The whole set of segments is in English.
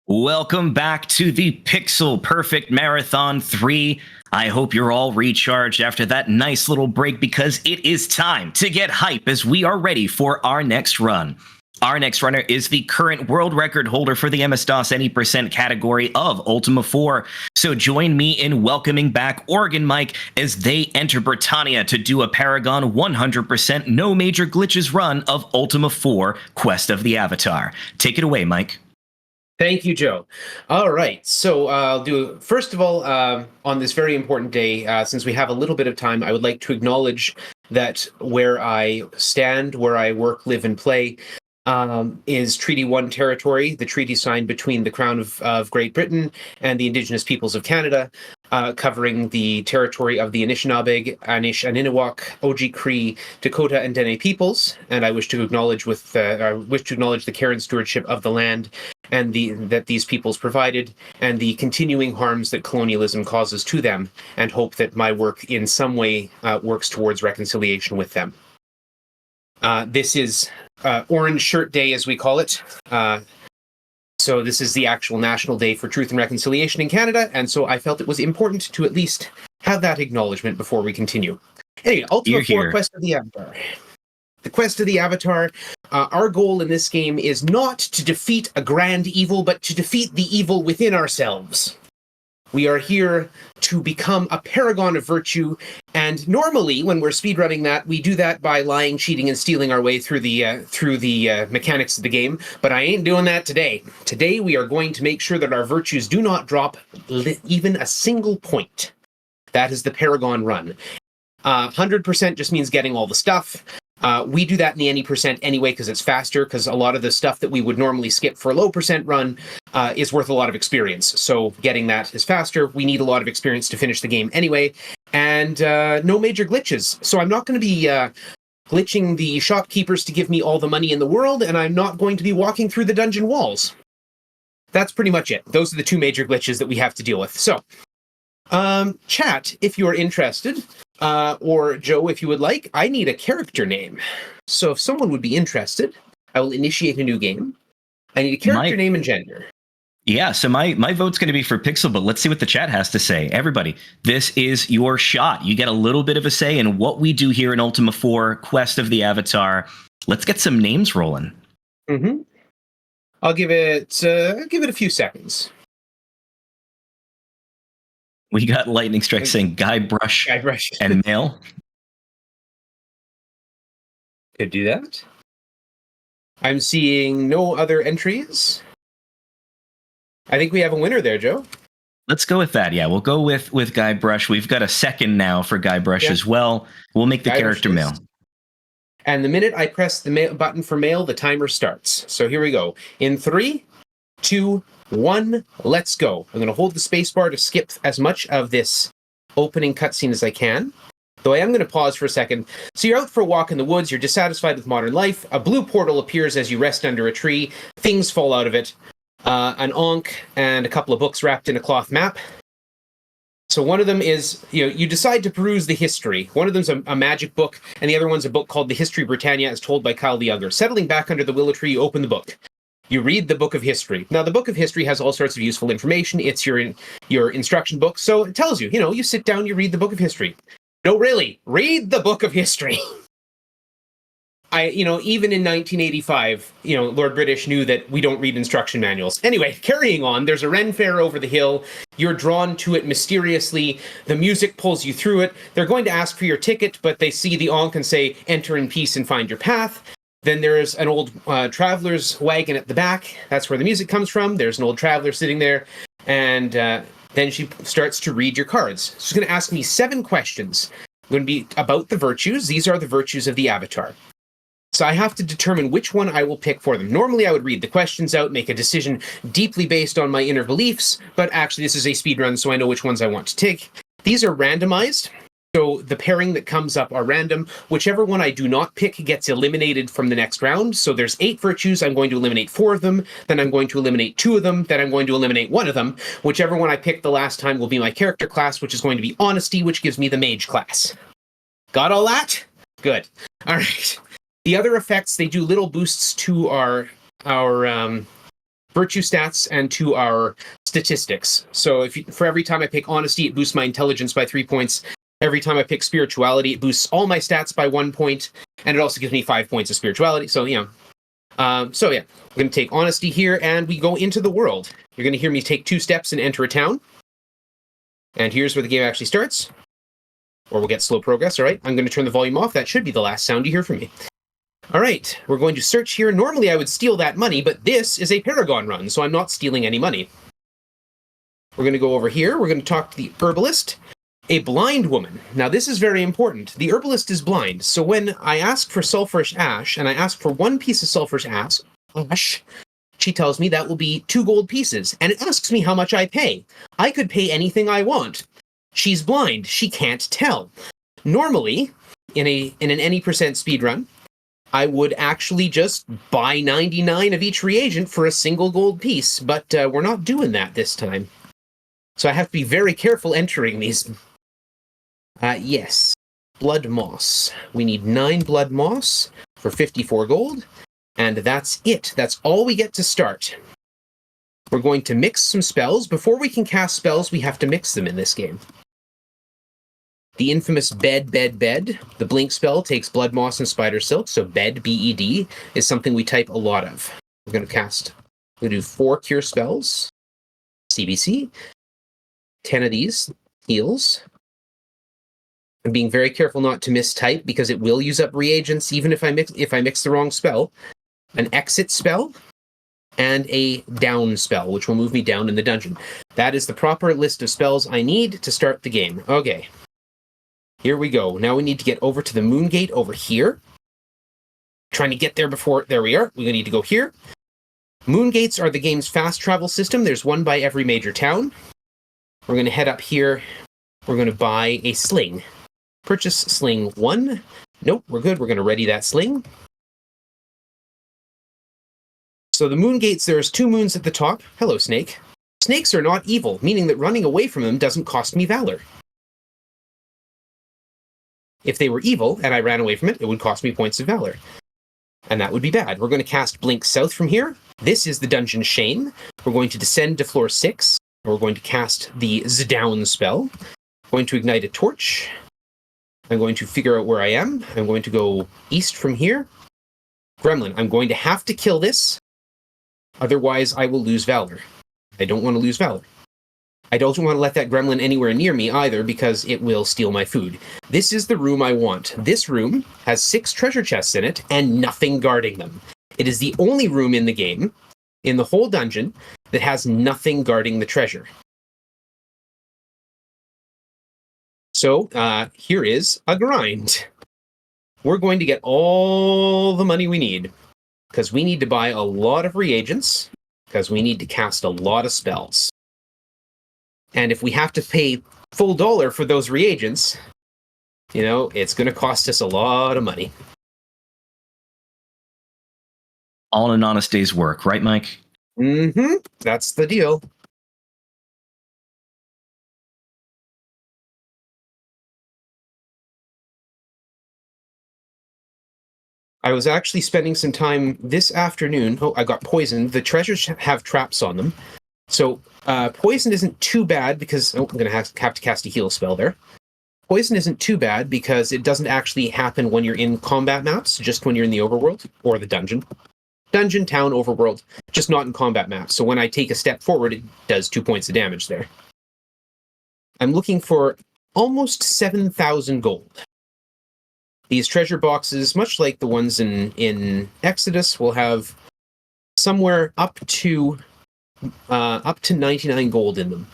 Welcome back to the Pixel Perfect Marathon 3. I hope you're all recharged after that nice little break because it is time to get hype as we are ready for our next run. Our next runner is the current world record holder for the MS-DOS any percent category of Ultima 4. So join me in welcoming back Oregon Mike as they enter Britannia to do a Paragon 100% no major glitches run of Ultima 4 Quest of the Avatar. Take it away, Mike. Thank you, Joe. All right, so I'll do, first of all, on this very important day, since we have a little bit of time, I would like to acknowledge that where I stand, where I work, live, and play, is Treaty 1 territory, the treaty signed between the Crown of Great Britain and the Indigenous Peoples of Canada, covering the territory of the Anishinaabe, Anishinaabeg, Oji-Cree, Dakota, and Dene peoples. And I wish to acknowledge the care and stewardship of the land and that these peoples provided, and the continuing harms that colonialism causes to them, and hope that my work in some way works towards reconciliation with them. This is Orange Shirt Day, as we call it. So this is the actual National Day for Truth and Reconciliation in Canada, and so I felt it was important to at least have that acknowledgement before we continue. Anyway, Ultima 4 Quest of the Avatar. The Quest of the Avatar, our goal in this game is not to defeat a grand evil, but to defeat the evil within ourselves. We are here to become a paragon of virtue, and normally, when we're speedrunning that, we do that by lying, cheating, and stealing our way through the mechanics of the game, but I ain't doing that today. Today, we are going to make sure that our virtues do not drop even a single point. That is the paragon run. 100% just means getting all the stuff. We do that in the any percent anyway because it's faster, because a lot of the stuff that we would normally skip for a low percent run is worth a lot of experience. So getting that is faster. We need a lot of experience to finish the game anyway. And no major glitches. So I'm not going to be glitching the shopkeepers to give me all the money in the world, and I'm not going to be walking through the dungeon walls. That's pretty much it. Those are the two major glitches that we have to deal with. So, chat, if you're interested, or Joe, if you would like, I need a character name. So if someone would be interested, I will initiate a new game. I need a character name and gender. Yeah, so my vote's going to be for Pixel, but let's see what the chat has to say. Everybody, this is your shot. You get a little bit of a say in what we do here in Ultima 4, Quest of the Avatar. Let's get some names rolling. Mm-hmm. I'll give it a few seconds. We got Lightning Strike saying Guybrush and male. Could do that. I'm seeing no other entries. I think we have a winner there, Joe. Let's go with that. Yeah, we'll go with Guybrush. We've got a second now for Guybrush as well. We'll make the character male. And the minute I press the button for male, the timer starts. So here we go. In 3, 2, 1, let's go. I'm going to hold the spacebar to skip as much of this opening cutscene as I can. Though I am going to pause for a second. So you're out for a walk in the woods, you're dissatisfied with modern life, a blue portal appears as you rest under a tree, things fall out of it, an ankh and a couple of books wrapped in a cloth map. So one of them is, you decide to peruse the history. One of them's a magic book, and the other one's a book called The History of Britannia as told by Kyle the Younger. Settling back under the willow tree, you open the book. You read the Book of History. Now, the Book of History has all sorts of useful information. It's your instruction book, so it tells you, you sit down, you read the Book of History. No, really, read the Book of History. Even in 1985, Lord British knew that we don't read instruction manuals. Anyway, carrying on, there's a Ren fair over the hill. You're drawn to it mysteriously. The music pulls you through it. They're going to ask for your ticket, but they see the ankh and say, enter in peace and find your path. Then there's an old traveler's wagon at the back. That's where the music comes from. There's an old traveler sitting there. And then she starts to read your cards. She's going to ask me 7 questions. Going to be about the virtues. These are the virtues of the Avatar. So I have to determine which one I will pick for them. Normally, I would read the questions out, make a decision deeply based on my inner beliefs, but actually this is a speedrun, so I know which ones I want to take. These are randomized, so the pairing that comes up are random. Whichever one I do not pick gets eliminated from the next round. So there's 8 virtues, I'm going to eliminate 4 of them, then I'm going to eliminate 2 of them, then I'm going to eliminate 1 of them. Whichever one I picked the last time will be my character class, which is going to be Honesty, which gives me the Mage class. Got all that? Good. All right. The other effects, they do little boosts to our virtue stats and to our statistics. So for every time I pick honesty, it boosts my intelligence by 3 points. Every time I pick spirituality, it boosts all my stats by 1 point, and it also gives me 5 points of spirituality. So, we're going to take honesty here, and we go into the world. You're going to hear me take 2 steps and enter a town. And here's where the game actually starts. Or we'll get slow progress, all right? I'm going to turn the volume off. That should be the last sound you hear from me. All right, we're going to search here. Normally I would steal that money, but this is a Paragon run, so I'm not stealing any money. We're going to go over here. We're going to talk to the herbalist, a blind woman. Now, this is very important. The herbalist is blind, so when I ask for sulfurish ash, and I ask for 1 piece of sulfurish ash, she tells me that will be 2 gold pieces, and it asks me how much I pay. I could pay anything I want. She's blind. She can't tell. Normally, in an any percent speedrun, I would actually just buy 99 of each reagent for a single gold piece, but we're not doing that this time. So I have to be very careful entering these. Yes, blood moss. We need 9 blood moss for 54 gold, and that's it. That's all we get to start. We're going to mix some spells. Before we can cast spells, we have to mix them in this game. The infamous bed. The blink spell takes blood moss and spider silk, so bed, B-E-D, is something we type a lot of. We're going to do 4 cure spells, CBC, 10 of these, heals. I'm being very careful not to mistype because it will use up reagents even if I mix the wrong spell. An exit spell and a down spell, which will move me down in the dungeon. That is the proper list of spells I need to start the game. Okay. Here we go. Now we need to get over to the moon gate over here. Trying to get there before... There we are. We need to go here. Moon gates are the game's fast travel system. There's 1 by every major town. We're going to head up here. We're going to buy a sling. Purchase sling 1. Nope, we're good. We're going to ready that sling. So the moon gates, there's 2 moons at the top. Hello, snake. Snakes are not evil, meaning that running away from them doesn't cost me valor. If they were evil and I ran away from it, it would cost me points of valor. And that would be bad. We're going to cast Blink South from here. This is the Dungeon Shame. We're going to descend to floor 6. We're going to cast the Zdown spell. I'm going to ignite a torch. I'm going to figure out where I am. I'm going to go east from here. Gremlin, I'm going to have to kill this. Otherwise, I will lose valor. I don't want to lose valor. I don't want to let that gremlin anywhere near me either because it will steal my food. This is the room I want. This room has 6 treasure chests in it and nothing guarding them. It is the only room in the game, in the whole dungeon, that has nothing guarding the treasure. So here is a grind. We're going to get all the money we need because we need to buy a lot of reagents because we need to cast a lot of spells. And if we have to pay full dollar for those reagents, it's going to cost us a lot of money. All in an honest day's work, right, Mike? Mm-hmm. That's the deal. I was actually spending some time this afternoon. Oh, I got poisoned. The treasures have traps on them. So poison isn't too bad because... Oh, I'm going to have to cast a heal spell there. Poison isn't too bad because it doesn't actually happen when you're in combat maps, just when you're in the overworld or the dungeon. Dungeon, town, overworld, just not in combat maps. So when I take a step forward, it does 2 points of damage there. I'm looking for almost 7,000 gold. These treasure boxes, much like the ones in Exodus, will have somewhere up to 99 gold in them.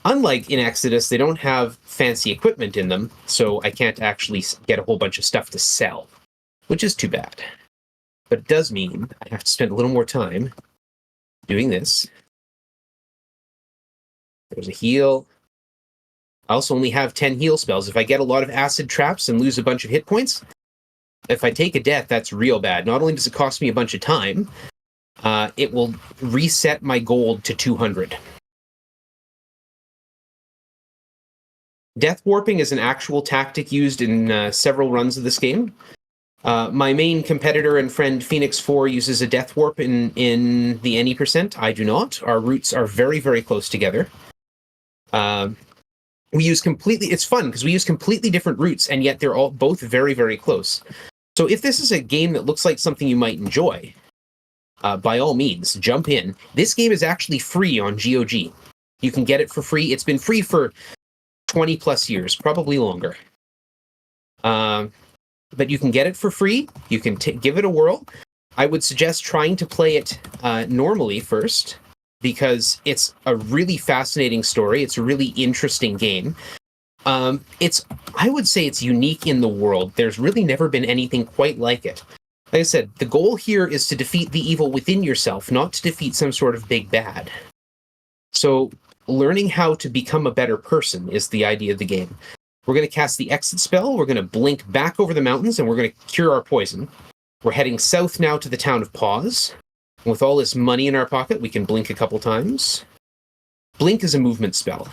Unlike in Exodus, they don't have fancy equipment in them, so I can't actually get a whole bunch of stuff to sell, which is too bad. But it does mean I have to spend a little more time doing this. There's a heal. I also only have 10 heal spells. If I get a lot of acid traps and lose a bunch of hit points, if I take a death, that's real bad. Not only does it cost me a bunch of time, it will reset my gold to 200. Death warping is an actual tactic used in several runs of this game. My main competitor and friend Phoenix 4 uses a death warp in the any percent. I do not. Our routes are very, very close together. We use it's fun because we use completely different routes, and yet they're all both very, very close. So if this is a game that looks like something you might enjoy, by all means, jump in. This game is actually free on GOG. You can get it for free. It's been free for 20 plus years, probably longer. But you can get it for free. You can give it a whirl. I would suggest trying to play it normally first, because it's a really fascinating story. It's a really interesting game. I would say it's unique in the world. There's really never been anything quite like it. Like I said, the goal here is to defeat the evil within yourself, not to defeat some sort of big bad. So learning how to become a better person is the idea of the game. We're going to cast the exit spell. We're going to blink back over the mountains, and we're going to cure our poison. We're heading south now to the town of Pause. With all this money in our pocket, we can blink a couple times. Blink is a movement spell.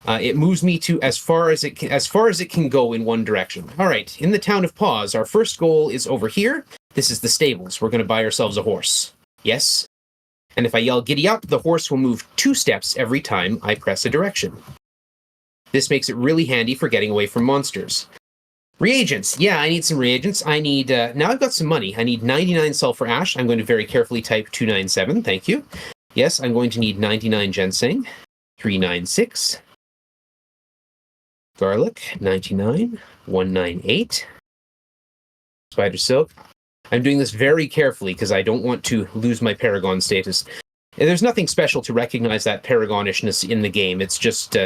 It moves me to as far as it can go in one direction. All right, in the town of Pause, our first goal is over here. This is the stables. We're going to buy ourselves a horse. Yes. And if I yell giddy up, the horse will move 2 steps every time I press a direction. This makes it really handy for getting away from monsters. Reagents. Yeah, I need some reagents. I need, now I've got some money. I need 99 sulfur ash. I'm going to very carefully type 297. Thank you. Yes, I'm going to need 99 ginseng. 396. Garlic. 99. 198. Spider silk. I'm doing this very carefully because I don't want to lose my Paragon status. There's nothing special to recognize that Paragonishness in the game. It's just,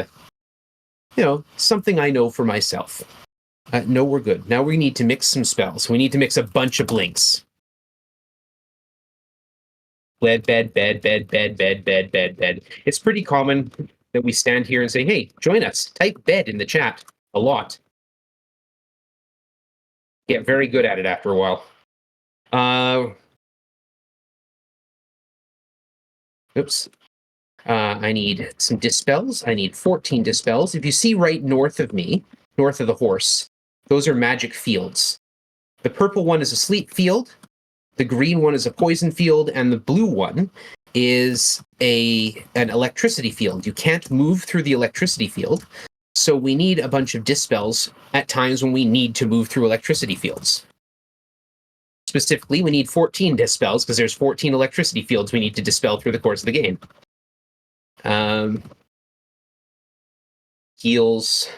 something I know for myself. No, we're good. Now we need to mix some spells. We need to mix a bunch of blinks. Bed. It's pretty common that we stand here and say, hey, join us. Type bed in the chat. A lot. Get very good at it after a while. Oops. I need some dispels. I need 14 dispels. If you see right north of me, north of the horse, those are magic fields. The purple one is a sleep field, the green one is a poison field, and the blue one is an electricity field. You can't move through the electricity field, so we need a bunch of dispels at times when we need to move through electricity fields. Specifically, we need 14 dispels because there's 14 electricity fields we need to dispel through the course of the game. Heals.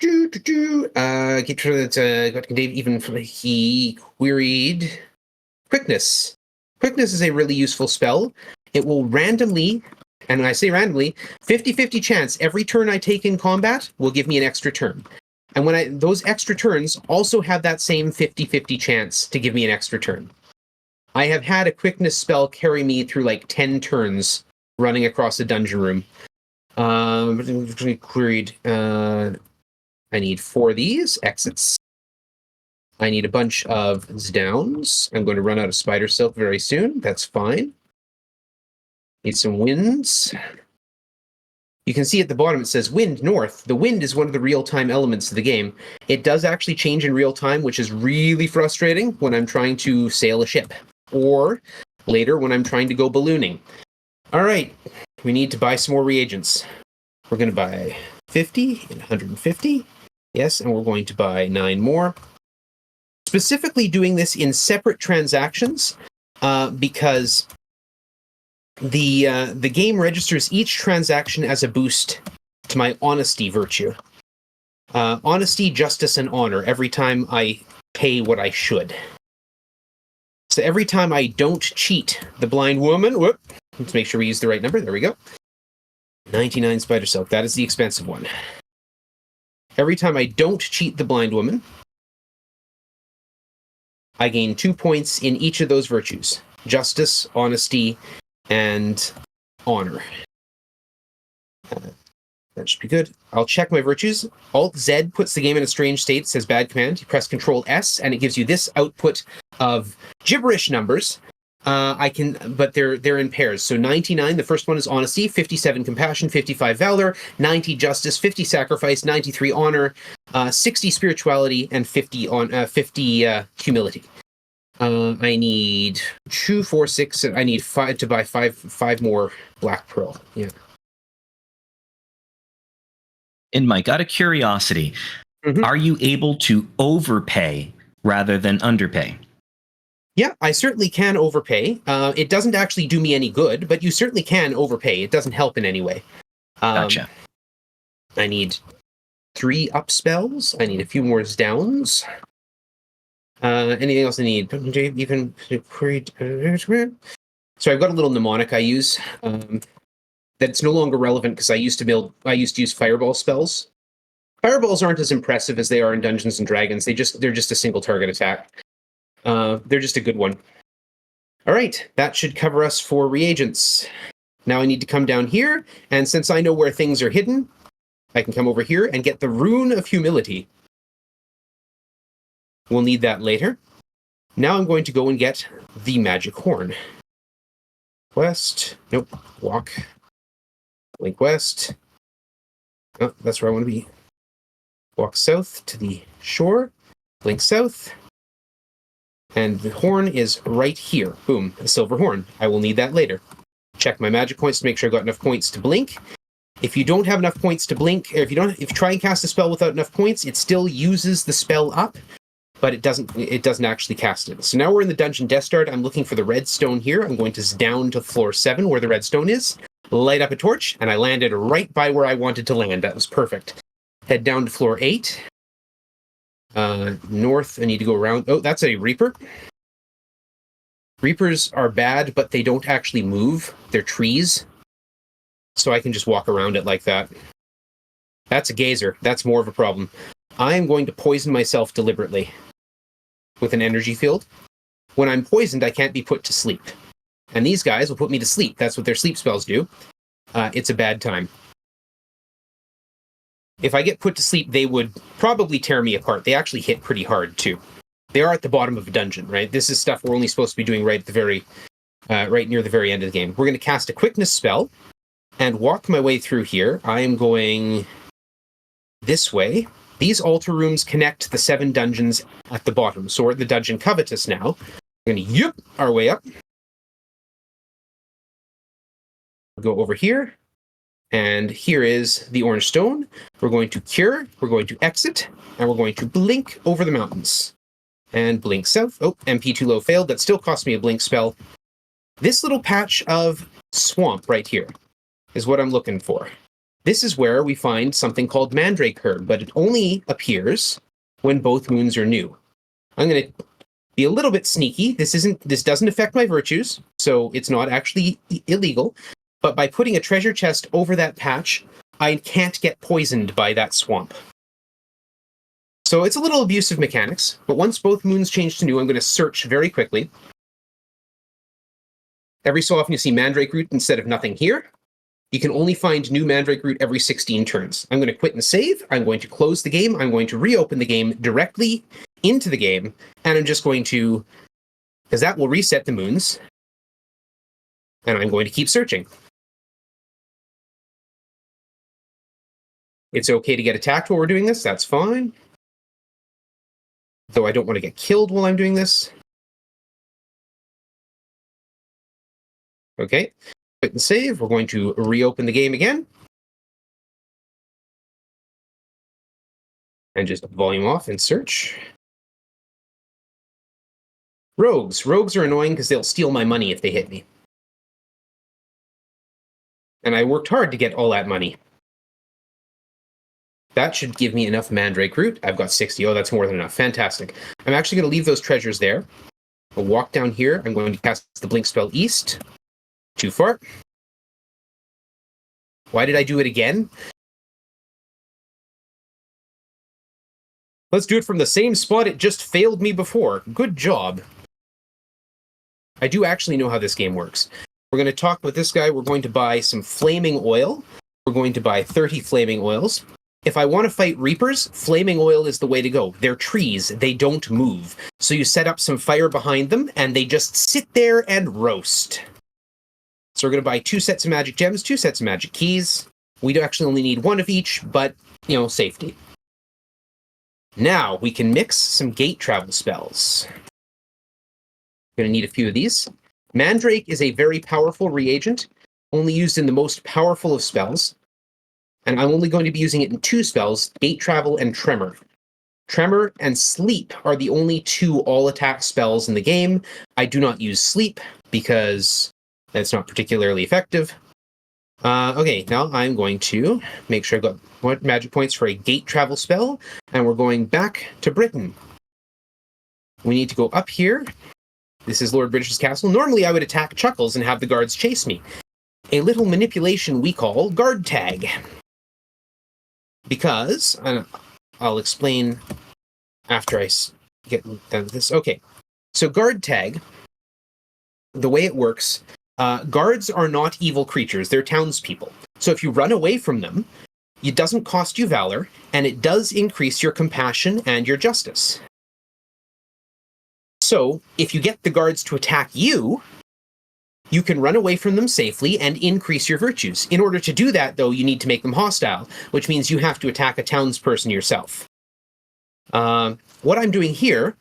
Get rid of that. Even he queried quickness. Quickness is a really useful spell. It will randomly, and when I say randomly, 50-50 chance every turn I take in combat will give me an extra turn. And when those extra turns also have that same 50-50 chance to give me an extra turn. I have had a quickness spell carry me through like 10 turns running across a dungeon room. Queried. I need 4 of these exits. I need a bunch of downs. I'm going to run out of spider silk very soon. That's fine. Need some winds. You can see at the bottom it says wind north. The wind is one of the real-time elements of the game. It does actually change in real time, which is really frustrating when I'm trying to sail a ship, or later when I'm trying to go ballooning. All right, we need to buy some more reagents. We're going to buy 50 and 150. Yes, and we're going to buy 9 more. Specifically doing this in separate transactions because the game registers each transaction as a boost to my honesty virtue. Honesty, justice, and honor every time I pay what I should. So every time I don't cheat the blind woman, let's make sure we use the right number. There we go. 99 spider silk. That is the expensive one. Every time I don't cheat the blind woman, I gain 2 points in each of those virtues. Justice, honesty, and honor. That should be good. I'll check my virtues. Alt-Z puts the game in a strange state. It says bad command. You press Control-S, and it gives you this output of gibberish numbers. But they're in pairs. So 99, the first one is honesty, 57 compassion, 55 valor, 90 justice, 50 sacrifice, 93 honor, 60 spirituality, and 50 on 50 humility. I need 2, 4, 6. I need 5 to buy five more black pearl. Yeah. And Mike, out of curiosity, are you able to overpay rather than underpay? Yeah, I certainly can overpay. It doesn't actually do me any good, but you certainly can overpay. It doesn't help in any way. Gotcha. I need 3 up spells. I need a few more downs. Anything else I need? You can so I've got a little mnemonic I use that's no longer relevant because I used to use fireball spells. Fireballs aren't as impressive as they are in Dungeons and Dragons. They're just a single target attack. They're just a good one. All right, that should cover us for reagents. Now I need to come down here, and since I know where things are hidden, I can come over here and get the Rune of Humility. We'll need that later. Now I'm going to go and get the Magic Horn. West. Nope. Walk. Link west. Oh, that's where I want to be. Walk south to the shore. Link south. And the horn is right here. Boom. A silver horn. I will need that later. Check my magic points to make sure I got enough points to blink. If you don't have enough points to blink, or if you try and cast a spell without enough points, it still uses the spell up, but it doesn't actually cast it. So now we're in the dungeon Death Start. I'm looking for the red stone here. I'm going to down to floor 7 where the red stone is, light up a torch, and I landed right by where I wanted to land. That was perfect. Head down to floor 8. North, I need to go around. Oh, that's a Reaper. Reapers are bad, but they don't actually move. They're trees. So I can just walk around it like that. That's a gazer. That's more of a problem. I am going to poison myself deliberately with an energy field. When I'm poisoned, I can't be put to sleep. And these guys will put me to sleep. That's what their sleep spells do. It's a bad time. If I get put to sleep, they would probably tear me apart. They actually hit pretty hard, too. They are at the bottom of a dungeon, right? This is stuff we're only supposed to be doing right near the very end of the game. We're going to cast a quickness spell and walk my way through here. I am going this way. These altar rooms connect the 7 dungeons at the bottom. So we're at the dungeon Covetous now. We're going to yip our way up. Go over here. And here is the orange stone. We're going to cure, we're going to exit, and we're going to blink over the mountains. And blink south. Oh, MP too low failed. That still cost me a blink spell. This little patch of swamp right here is what I'm looking for. This is where we find something called Mandrake Herb, but it only appears when both moons are new. I'm going to be a little bit sneaky. This doesn't affect my virtues, so it's not actually illegal. But by putting a treasure chest over that patch, I can't get poisoned by that swamp. So it's a little abusive mechanics, but once both moons change to new, I'm going to search very quickly. Every so often you see Mandrake Root instead of nothing here. You can only find new Mandrake Root every 16 turns. I'm going to quit and save. I'm going to close the game. I'm going to reopen the game directly into the game. And I'm just going to, because that will reset the moons. And I'm going to keep searching. It's okay to get attacked while we're doing this. That's fine. Though I don't want to get killed while I'm doing this. Okay. Quit and save. We're going to reopen the game again. And just volume off and search. Rogues. Rogues are annoying because they'll steal my money if they hit me. And I worked hard to get all that money. That should give me enough Mandrake Root. I've got 60. Oh, that's more than enough. Fantastic. I'm actually going to leave those treasures there. I'll walk down here. I'm going to cast the blink spell east. Too far. Why did I do it again? Let's do it from the same spot it just failed me before. Good job. I do actually know how this game works. We're going to talk with this guy. We're going to buy some flaming oil. We're going to buy 30 flaming oils. If I want to fight Reapers, flaming oil is the way to go. They're trees. They don't move. So you set up some fire behind them, and they just sit there and roast. So we're going to buy 2 sets of magic gems, 2 sets of magic keys. We do actually only need 1 of each, but, safety. Now we can mix some gate travel spells. Going to need a few of these. Mandrake is a very powerful reagent, only used in the most powerful of spells. And I'm only going to be using it in 2 spells, Gate Travel and Tremor. Tremor and Sleep are the only 2 all-attack spells in the game. I do not use Sleep because that's not particularly effective. Okay, now I'm going to make sure I've got what magic points for a Gate Travel spell, and we're going back to Britain. We need to go up here. This is Lord British's castle. Normally I would attack Chuckles and have the guards chase me. A little manipulation we call guard tag. Because, I'll explain after I get done with this. Okay, so guard tag, the way it works, guards are not evil creatures, they're townspeople. So if you run away from them, it doesn't cost you valor, and it does increase your compassion and your justice. So if you get the guards to attack you, you can run away from them safely and increase your virtues. In order to do that, though, you need to make them hostile, which means you have to attack a townsperson yourself. What I'm doing here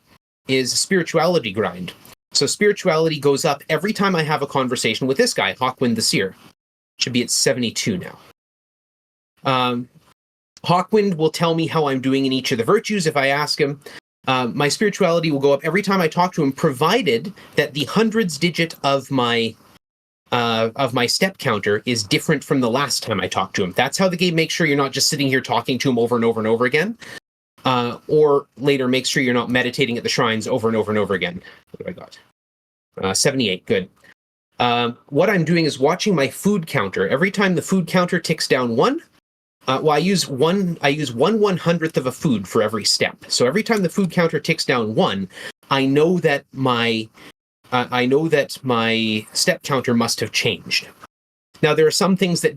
is a spirituality grind. So spirituality goes up every time I have a conversation with this guy, Hawkwind the Seer. Should be at 72 now. Hawkwind will tell me how I'm doing in each of the virtues if I ask him. My spirituality will go up every time I talk to him, provided that the hundreds digit of my step counter is different from the last time I talked to him. That's how the game makes sure you're not just sitting here talking to him over and over and over again. Or later makes sure you're not meditating at the shrines over and over and over again. What have I got? 78, good. What I'm doing is watching my food counter. Every time the food counter ticks down 1, I use 1/100th of a food for every step. So every time the food counter ticks down 1, I know that my step counter must have changed. Now there are some things that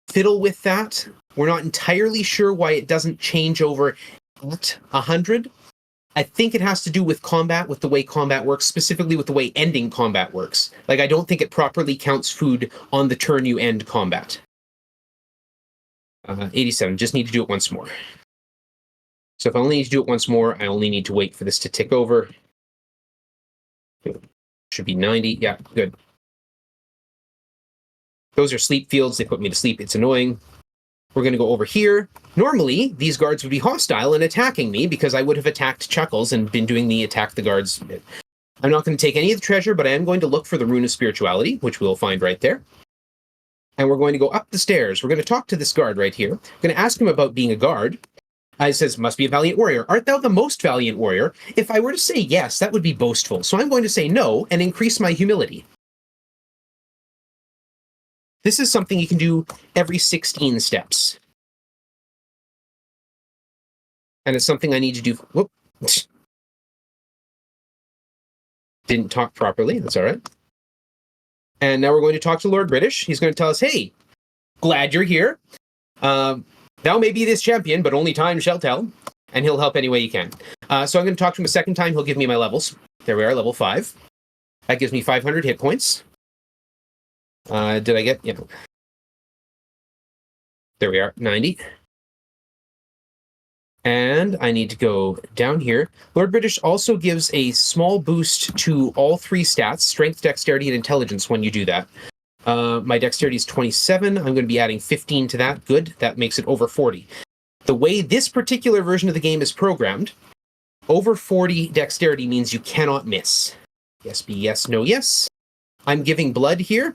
fiddle with that. We're not entirely sure why it doesn't change over at 100. I think it has to do with combat, with the way combat works, specifically with the way ending combat works. Like, I don't think it properly counts food on the turn you end combat. 87, just need to do it once more. So if I only need to do it once more, I only need to wait for this to tick over. Should be 90, yeah, good. Those are sleep fields, they put me to sleep, it's annoying. We're going to go over here. Normally, these guards would be hostile and attacking me because I would have attacked Chuckles and been doing the attack the guards bit. I'm not going to take any of the treasure, but I am going to look for the Rune of Spirituality, which we'll find right there. And we're going to go up the stairs. We're going to talk to this guard right here. We're going to ask him about being a guard. He says, must be a valiant warrior. Art thou the most valiant warrior? If I were to say yes, that would be boastful. So I'm going to say no and increase my humility. This is something you can do every 16 steps. And it's something I need to do. Whoop. Didn't talk properly. That's all right. And now we're going to talk to Lord British. He's going to tell us, hey, glad you're here. Thou may be this champion, but only time shall tell. And he'll help any way he can. So I'm going to talk to him a second time. He'll give me my levels. There we are, level 5. That gives me 500 hit points. Did I get, yeah. There we are, 90. And I need to go down here. Lord British also gives a small boost to all 3 stats, strength, dexterity, and intelligence when you do that. My dexterity is 27. I'm going to be adding 15 to that. Good. That makes it over 40. The way this particular version of the game is programmed, over 40 dexterity means you cannot miss. Yes, be yes, no, yes. I'm giving blood here.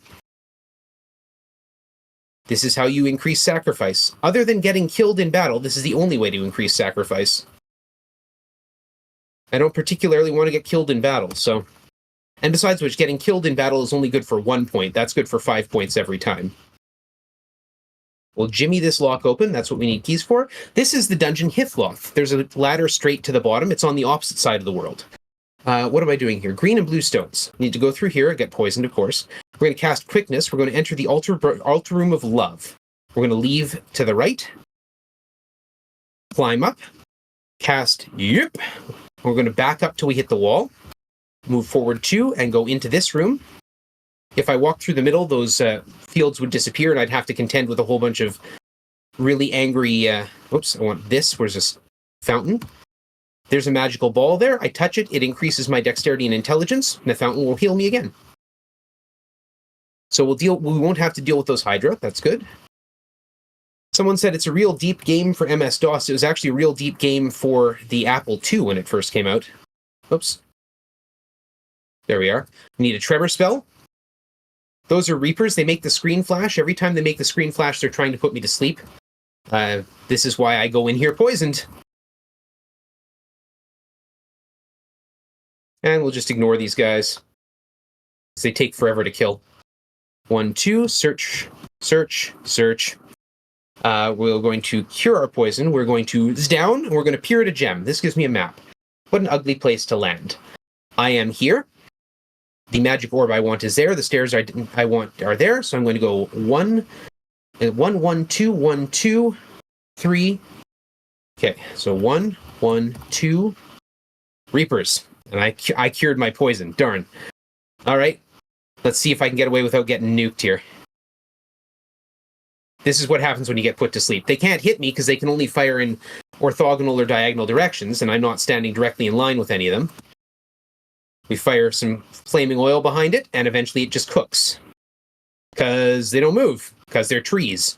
This is how you increase sacrifice. Other than getting killed in battle, this is the only way to increase sacrifice. I don't particularly want to get killed in battle, so... And besides which, getting killed in battle is only good for 1 point. That's good for 5 points every time. We'll jimmy this lock open. That's what we need keys for. This is the dungeon Hithloth. There's a ladder straight to the bottom. It's on the opposite side of the world. What am I doing here? Green and blue stones. Need to go through here. I get poisoned, of course. We're going to cast Quickness. We're going to enter the altar room of love. We're going to leave to the right. Climb up. Cast Yip. We're going to back up till we hit the wall. Move forward 2 and go into this room. If I walked through the middle, those fields would disappear and I'd have to contend with a whole bunch of really angry... Oops, I want this. Where's this fountain? There's a magical ball there. I touch it. It increases my dexterity and intelligence, and the fountain will heal me again. So we won't have to deal with those Hydra. That's good. Someone said it's a real deep game for MS-DOS. It was actually a real deep game for the Apple II when it first came out. Oops. There we are. We need a tremor spell. Those are Reapers. They make the screen flash. Every time they make the screen flash, they're trying to put me to sleep. This is why I go in here poisoned. And we'll just ignore these guys. They take forever to kill. 1, 2, search, search, search. We're going to cure our poison. We're going to down, and we're going to peer at a gem. This gives me a map. What an ugly place to land. I am here. The magic orb I want is there. The stairs I want are there. So I'm going to go 1, 1, 1, 2, 1, 2, 3. Okay, so 1, 1, 2. Reapers. And I cured my poison. Darn. All right. Let's see if I can get away without getting nuked here. This is what happens when you get put to sleep. They can't hit me because they can only fire in orthogonal or diagonal directions, and I'm not standing directly in line with any of them. We fire some flaming oil behind it, and eventually it just cooks. Because they don't move, because they're trees.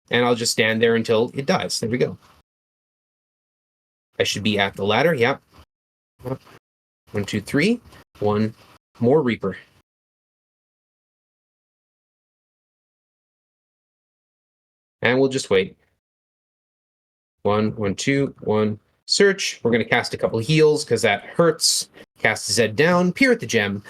And I'll just stand there until it dies. There we go. I should be at the ladder, yep. 1, 2, 3. 1 more Reaper. And we'll just wait. 1, 1, 2, 1. Search. We're going to cast a couple of heals because that hurts. Cast the Zed down. Peer at the gem.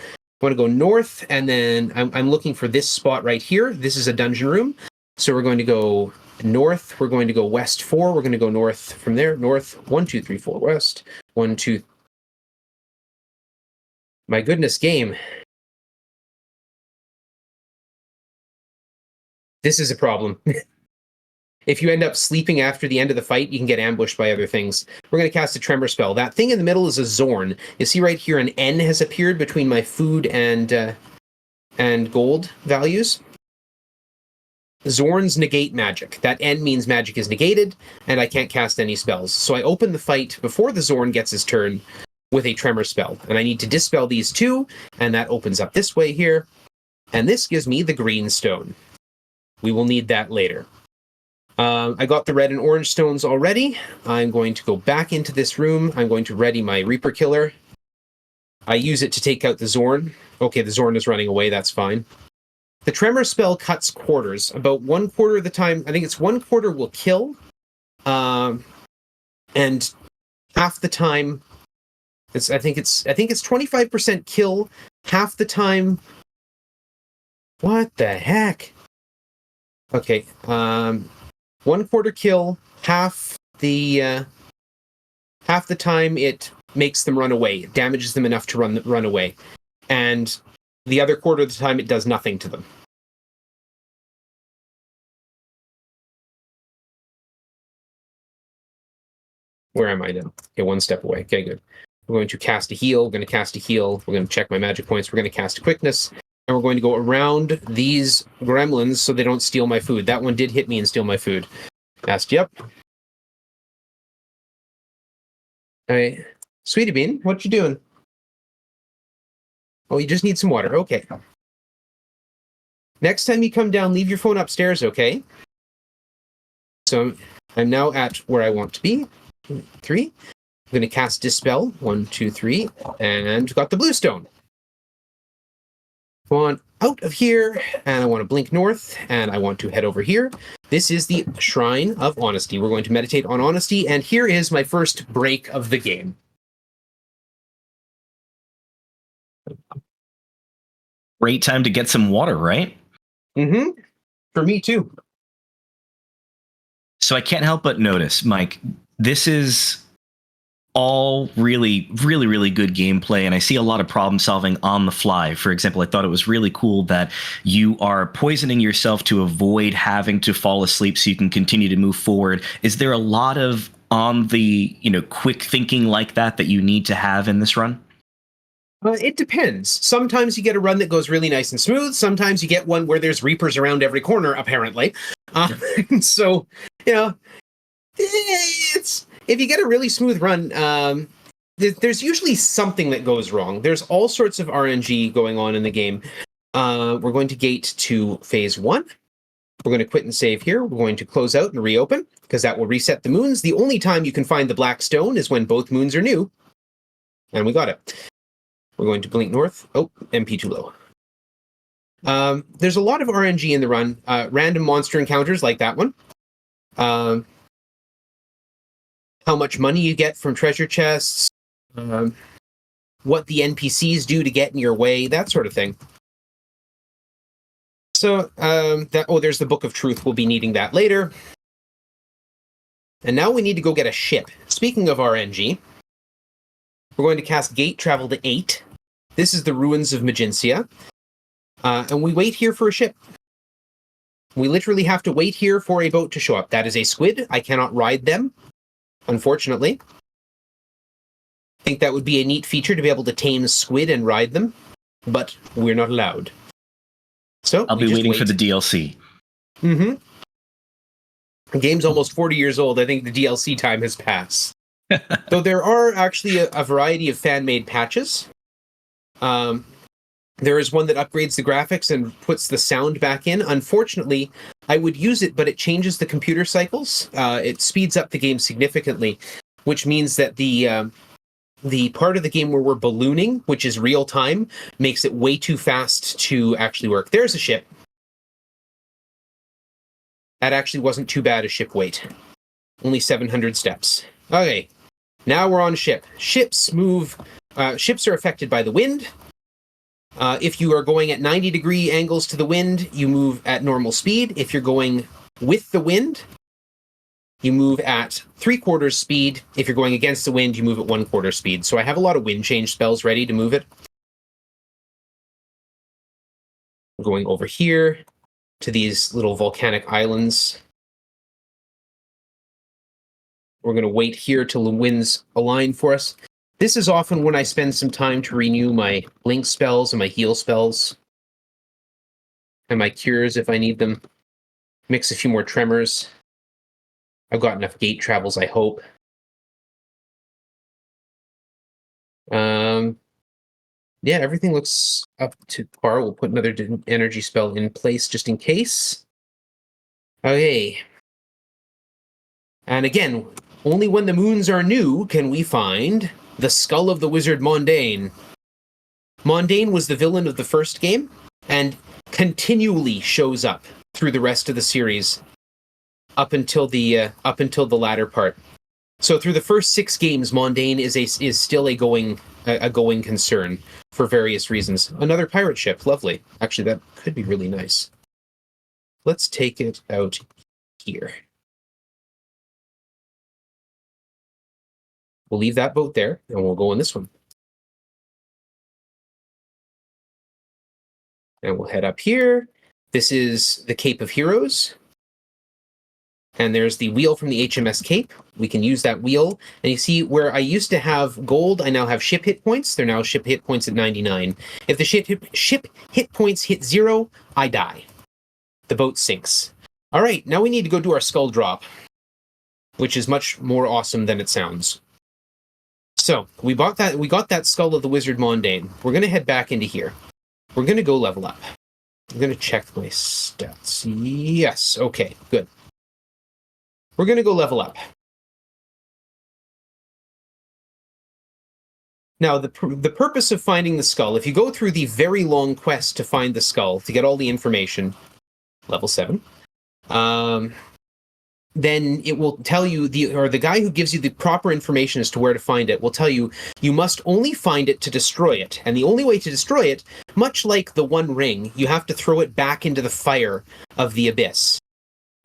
I want to go north, and then I'm looking for this spot right here. This is a dungeon room. So we're going to go north. We're going to go west 4. We're going to go north from there. North 1, 2, 3, 4. West 1, 2. My goodness, game. This is a problem. If you end up sleeping after the end of the fight, you can get ambushed by other things. We're going to cast a Tremor spell. That thing in the middle is a Zorn. You see right here an N has appeared between my food and gold values. Zorns negate magic. That N means magic is negated, and I can't cast any spells. So I open the fight before the Zorn gets his turn with a Tremor spell. And I need to dispel these two, and that opens up this way here. And this gives me the green stone. We will need that later. I got the red and orange stones already. I'm going to go back into this room. I'm going to ready my Reaper Killer. I use it to take out the Zorn. Okay, the Zorn is running away. That's fine. The Tremor spell cuts quarters. About 1/4 of the time, I think it's 1/4 will kill. And half the time, I think it's 25% kill. Half the time. What the heck? Okay. 1/4 kill, half the time it makes them run away. It damages them enough to run away. And the other quarter of the time it does nothing to them. Where am I now? Okay, 1 step away. Okay, good. We're going to cast a heal. We're going to cast a heal. We're going to check my magic points. We're going to cast a quickness. And we're going to go around these gremlins so they don't steal my food. That one did hit me and steal my food. Asked, yep. All right. Sweetie Bean, what you doing? Oh, you just need some water. Okay. Next time you come down, leave your phone upstairs, okay? So I'm now at where I want to be. 2, 3. I'm going to cast Dispel. 1, 2, 3. And got the blue stone. I want out of here, and I want to blink north, and I want to head over here. This is the Shrine of Honesty. We're going to meditate on honesty, and here is my first break of the game. Great time to get some water, right? Mm-hmm. For me, too. So I can't help but notice, Mike, this is all really, really, really good gameplay, and I see a lot of problem solving on the fly. For example, I thought it was really cool that you are poisoning yourself to avoid having to fall asleep so you can continue to move forward. Is there a lot of on the quick thinking like that you need to have in this run? It depends. Sometimes you get a run that goes really nice and smooth. Sometimes you get one where there's Reapers around every corner, apparently. So, it's if you get a really smooth run, there's usually something that goes wrong. There's all sorts of RNG going on in the game. We're going to gate to phase 1. We're going to quit and save here. We're going to close out and reopen, because that will reset the moons. The only time you can find the black stone is when both moons are new. And we got it. We're going to blink north. Oh, MP too low. There's a lot of RNG in the run. Random monster encounters like that one. How much money you get from treasure chests. What the NPCs do to get in your way. That sort of thing. So, there's the Book of Truth. We'll be needing that later. And now we need to go get a ship. Speaking of RNG, we're going to cast Gate Travel to 8. This is the ruins of Magincia. And we wait here for a ship. We literally have to wait here for a boat to show up. That is a squid. I cannot ride them, unfortunately. I think that would be a neat feature to be able to tame squid and ride them, but we're not allowed. So I'll be waiting for the DLC. Mm-hmm. The game's almost 40 years old. I think the DLC time has passed. Though there are actually a variety of fan-made patches. There is one that upgrades the graphics and puts the sound back in. Unfortunately, I would use it, but it changes the computer cycles. It speeds up the game significantly, which means that the part of the game where we're ballooning, which is real time, makes it way too fast to actually work. There's a ship. That actually wasn't too bad a ship weight. Only 700 steps. Okay, now we're on ship. Ships move. Ships are affected by the wind. If you are going at 90-degree angles to the wind, you move at normal speed. If you're going with the wind, you move at 3/4 speed. If you're going against the wind, you move at 1/4 speed. So I have a lot of wind change spells ready to move it. We're going over here to these little volcanic islands. We're going to wait here till the winds align for us. This is often when I spend some time to renew my blink spells and my heal spells. And my cures if I need them. Mix a few more tremors. I've got enough gate travels, I hope. Yeah, everything looks up to par. We'll put another energy spell in place just in case. Okay. And again, only when the moons are new can we find the skull of the wizard Mondain. Mondain was the villain of the first game and continually shows up through the rest of the series up until the latter part. So through the first 6 games, Mondain is still a going concern for various reasons. Another pirate ship, lovely. Actually, that could be really nice. Let's take it out here. We'll leave that boat there, and we'll go on this one. And we'll head up here. This is the Cape of Heroes. And there's the wheel from the HMS Cape. We can use that wheel. And you see where I used to have gold, I now have ship hit points. They're now ship hit points at 99. If the ship hit points hit 0, I die. The boat sinks. All right, now we need to go do our skull drop, which is much more awesome than it sounds. So we got that skull of the wizard Mondain. We're going to head back into here. We're going to go level up. I'm going to check my stats. Yes, okay, good. We're going to go level up. Now, the purpose of finding the skull, if you go through the very long quest to find the skull, to get all the information, level 7, then it will tell you, the guy who gives you the proper information as to where to find it will tell you, you must only find it to destroy it. And the only way to destroy it, much like the One Ring, you have to throw it back into the fire of the Abyss.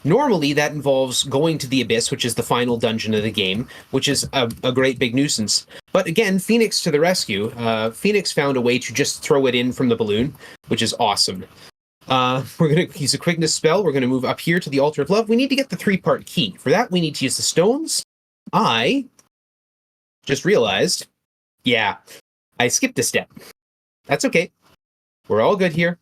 Normally, that involves going to the Abyss, which is the final dungeon of the game, which is a great big nuisance. But again, Phoenix to the rescue. Phoenix found a way to just throw it in from the balloon, which is awesome. We're going to use a quickness spell. We're going to move up here to the Altar of Love. We need to get the 3-part key. For that, we need to use the stones. I just realized, yeah, I skipped a step. That's okay. We're all good here.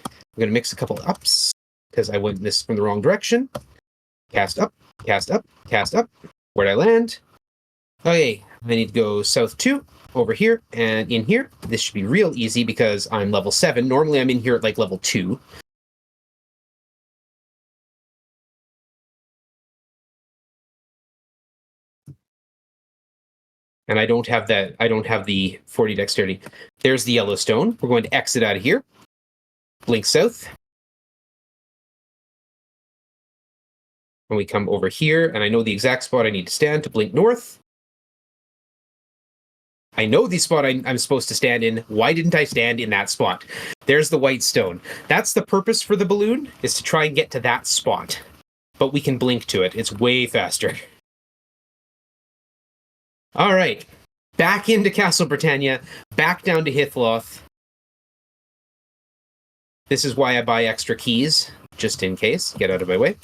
We're going to mix a couple ups, because I went this from the wrong direction. Cast up, cast up, cast up. Where'd I land? Okay, I need to go south 2, over here, and in here. This should be real easy because I'm level 7. Normally I'm in here at like level 2. And I don't have the 40 dexterity. There's the yellow stone. We're going to exit out of here. Blink south. And we come over here, and I know the exact spot I need to stand to blink north. I know the spot I'm supposed to stand in. Why didn't I stand in that spot? There's the white stone. That's the purpose for the balloon, is to try and get to that spot. But we can blink to it. It's way faster. All right. Back into Castle Britannia. Back down to Hithloth. This is why I buy extra keys, just in case. Get out of my way.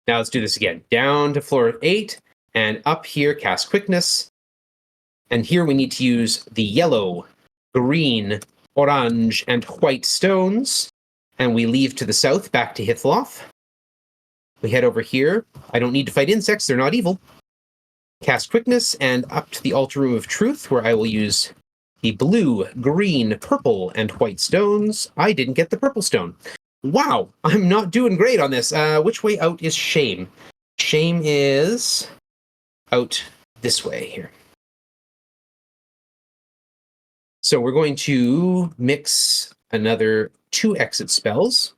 Now let's do this again. Down to floor 8. And up here, cast Quickness. And here we need to use the yellow, green, orange, and white stones. And we leave to the south, back to Hithloth. We head over here. I don't need to fight insects, they're not evil. Cast Quickness, and up to the Altar Room of Truth, where I will use the blue, green, purple, and white stones. I didn't get the purple stone. Wow, I'm not doing great on this. Which way out is Shame? Shame is out this way here. So we're going to mix another 2 exit spells.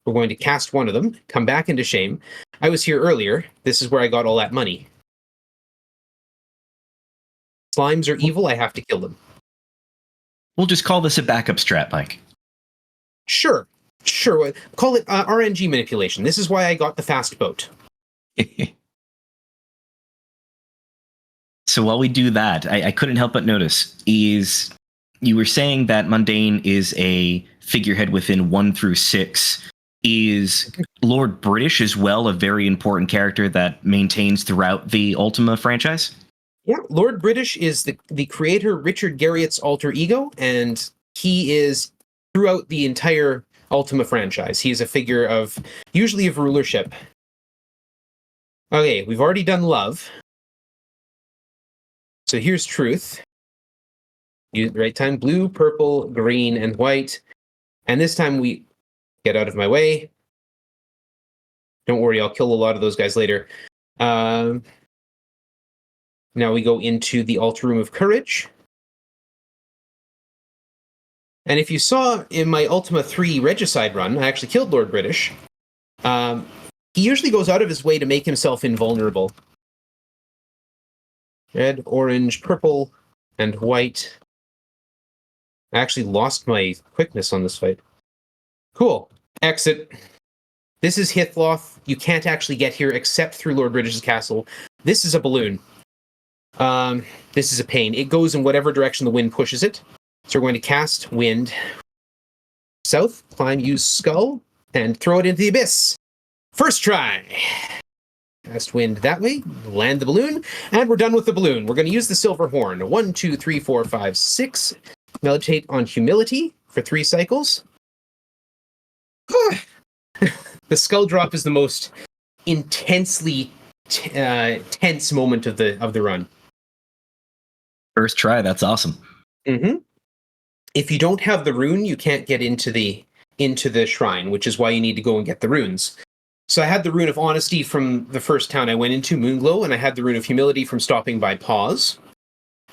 We're going to cast one of them, come back into Shame. I was here earlier. This is where I got all that money. Slimes are evil. I have to kill them. We'll just call this a backup strat, Mike. Sure. Call it RNG manipulation. This is why I got the fast boat. So while we do that, I couldn't help but notice is you were saying that Mundane is a figurehead within 1 through 6. Is Lord British as well a very important character that maintains throughout the Ultima franchise? Yeah, Lord British is the creator Richard Garriott's alter ego, and he is throughout the entire Ultima franchise. He is a figure of, usually of rulership. Okay, we've already done love. So here's truth. Use the right time. Blue, purple, green, and white. And this time we get out of my way. Don't worry, I'll kill a lot of those guys later. Now we go into the Altar Room of Courage. And if you saw in my Ultima 3 Regicide run, I actually killed Lord British. He usually goes out of his way to make himself invulnerable. Red, orange, purple, and white. I actually lost my quickness on this fight. Cool. Exit. This is Hithloth. You can't actually get here except through Lord British's castle. This is a balloon. This is a pain. It goes in whatever direction the wind pushes it. So we're going to cast Wind south, climb, use Skull, and throw it into the abyss. First try. Cast Wind that way, land the balloon, and we're done with the balloon. We're going to use the Silver Horn. 1, 2, 3, 4, 5, 6. Meditate on Humility for 3 cycles. The Skull Drop is the most intensely tense moment of the run. First try, that's awesome. Mm-hmm. If you don't have the rune, you can't get into the shrine, which is why you need to go and get the runes. So I had the Rune of Honesty from the first town I went into, Moonglow, and I had the Rune of Humility from stopping by Pause.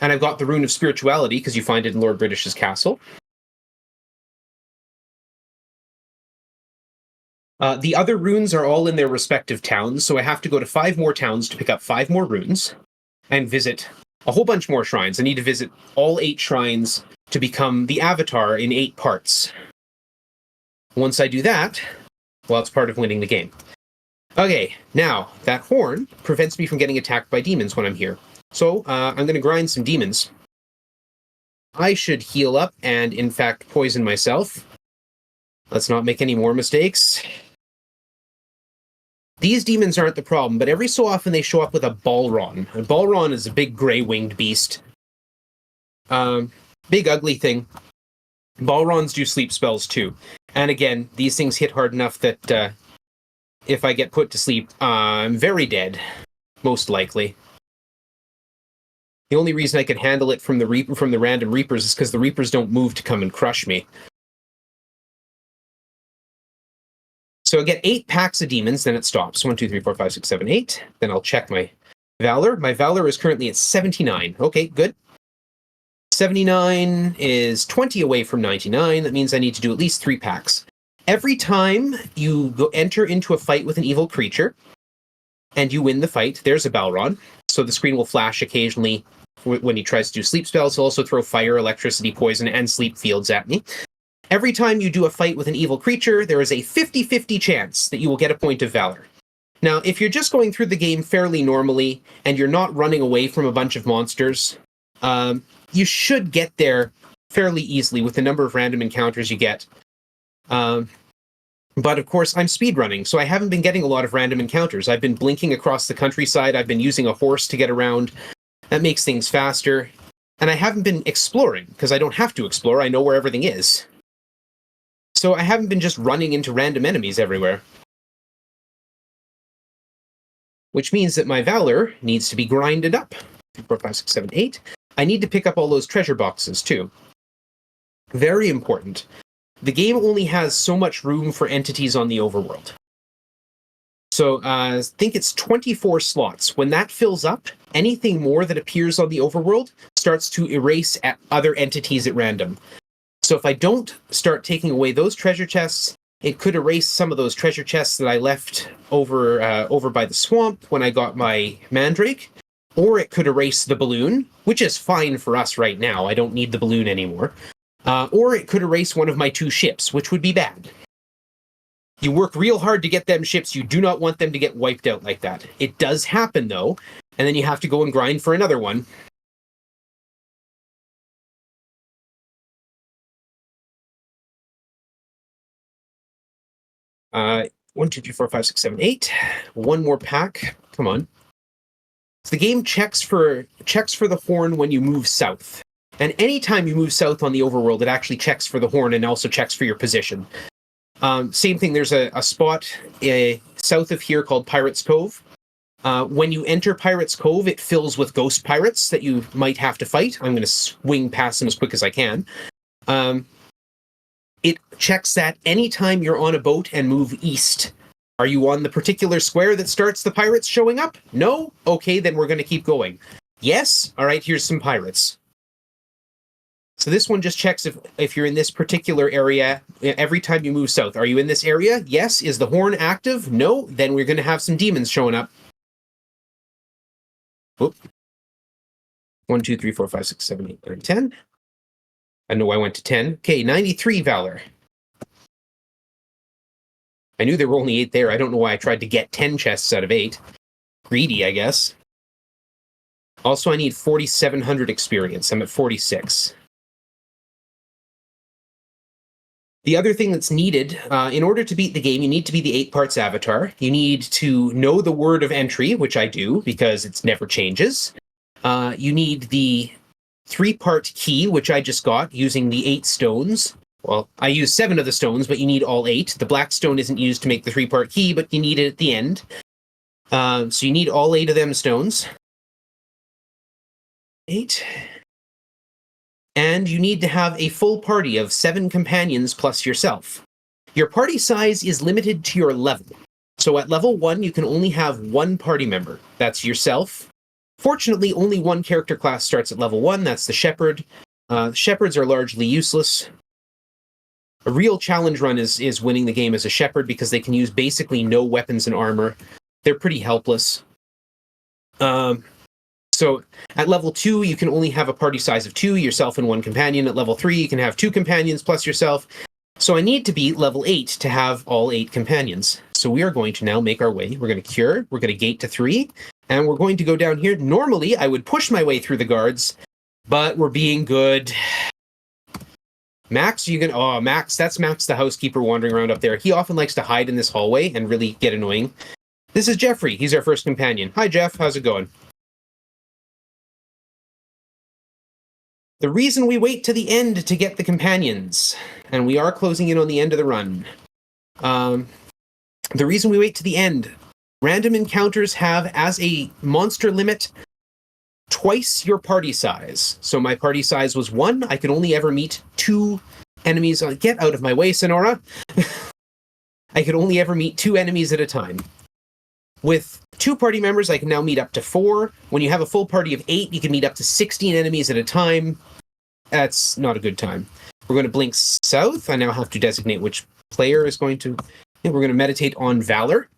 And I've got the Rune of Spirituality, because you find it in Lord British's castle. The other runes are all in their respective towns, so I have to go to 5 more towns to pick up 5 more runes, and visit a whole bunch more shrines. I need to visit all 8 shrines to become the Avatar in 8 parts. Once I do that, well, it's part of winning the game. Okay, now, that horn prevents me from getting attacked by demons when I'm here. So, I'm going to grind some demons. I should heal up and, in fact, poison myself. Let's not make any more mistakes. These demons aren't the problem, but every so often they show up with a Balron. A Balron is a big gray-winged beast. Big ugly thing. Balrons do sleep spells too. And again, these things hit hard enough that if I get put to sleep, I'm very dead, most likely. The only reason I can handle it from the random Reapers is because the Reapers don't move to come and crush me. So I get 8 packs of demons, then it stops. 1, 2, 3, 4, 5, 6, 7, 8. Then I'll check my Valor. My Valor is currently at 79. Okay, good. 79 is 20 away from 99. That means I need to do at least 3 packs. Every time you enter into a fight with an evil creature, and you win the fight, there's a Balron. So the screen will flash occasionally when he tries to do sleep spells. He'll also throw fire, electricity, poison, and sleep fields at me. Every time you do a fight with an evil creature, there is a 50-50 chance that you will get a point of Valor. Now, if you're just going through the game fairly normally, and you're not running away from a bunch of monsters, you should get there fairly easily with the number of random encounters you get. But of course, I'm speedrunning, so I haven't been getting a lot of random encounters. I've been blinking across the countryside, I've been using a horse to get around. That makes things faster. And I haven't been exploring, because I don't have to explore, I know where everything is. So I haven't been just running into random enemies everywhere. Which means that my Valor needs to be grinded up. 3, 4, 5, 6, 7, 8. I need to pick up all those treasure boxes, too. Very important. The game only has so much room for entities on the overworld. So I think it's 24 slots. When that fills up, anything more that appears on the overworld starts to erase at other entities at random. So if I don't start taking away those treasure chests, it could erase some of those treasure chests that I left over by the swamp when I got my Mandrake, or it could erase the balloon, which is fine for us right now. I don't need the balloon anymore. Or it could erase one of my 2 ships, which would be bad. You work real hard to get them ships. You do not want them to get wiped out like that. It does happen, though, and then you have to go and grind for another one. Uh, 1, 2, 3, 4, 5, 6, 7, 8. One more pack. Come on. So the game checks for the horn when you move south. And anytime you move south on the overworld, it actually checks for the horn and also checks for your position. Same thing, there's a spot south of here called Pirates Cove. When you enter Pirates Cove, it fills with ghost pirates that you might have to fight. I'm going to swing past them as quick as I can. It checks that anytime you're on a boat and move east. Are you on the particular square that starts the pirates showing up? No? Okay, then we're going to keep going. Yes? All right, here's some pirates. So this one just checks if you're in this particular area every time you move south. Are you in this area? Yes. Is the horn active? No. Then we're going to have some demons showing up. Whoop. 1, 2, 3, 4, 5, 6, 7, 8, 9, 10. I know I went to 10. Okay, 93 Valor. I knew there were only 8 there. I don't know why I tried to get 10 chests out of 8. Greedy, I guess. Also, I need 4,700 experience. I'm at 46. The other thing that's needed, in order to beat the game, you need to be the 8 parts avatar. You need to know the word of entry, which I do, because it never changes. You need the 3-part key, which I just got, using the 8 stones. Well, I used 7 of the stones, but you need all 8. The black stone isn't used to make the 3-part key, but you need it at the end. So you need all 8 of them stones. 8. And you need to have a full party of 7 companions plus yourself. Your party size is limited to your level. So at level 1, you can only have 1 party member. That's yourself. Fortunately, only 1 character class starts at level 1. That's the Shepherd. Shepherds are largely useless. A real challenge run is winning the game as a Shepherd because they can use basically no weapons and armor. They're pretty helpless. So at level 2, you can only have a party size of 2, yourself and 1 companion. At level 3, you can have 2 companions plus yourself. So I need to be level 8 to have all 8 companions. So we are going to now make our way. We're going to cure. We're going to gate to 3. And we're going to go down here. Normally, I would push my way through the guards, but we're being good. Max, you can... Oh, Max. That's Max the housekeeper wandering around up there. He often likes to hide in this hallway and really get annoying. This is Jeffrey. He's our first companion. Hi, Jeff. How's it going? The reason we wait to the end to get the companions, and we are closing in on the end of the run. The reason we wait to the end, random encounters have as a monster limit twice your party size. So my party size was 1. I could only ever meet 2 enemies. Get out of my way, Sonora. I could only ever meet 2 enemies at a time. With 2 party members, I can now meet up to 4. When you have a full party of 8, you can meet up to 16 enemies at a time. That's not a good time. We're going to blink south. I now have to designate which player is going to... We're going to meditate on Valor.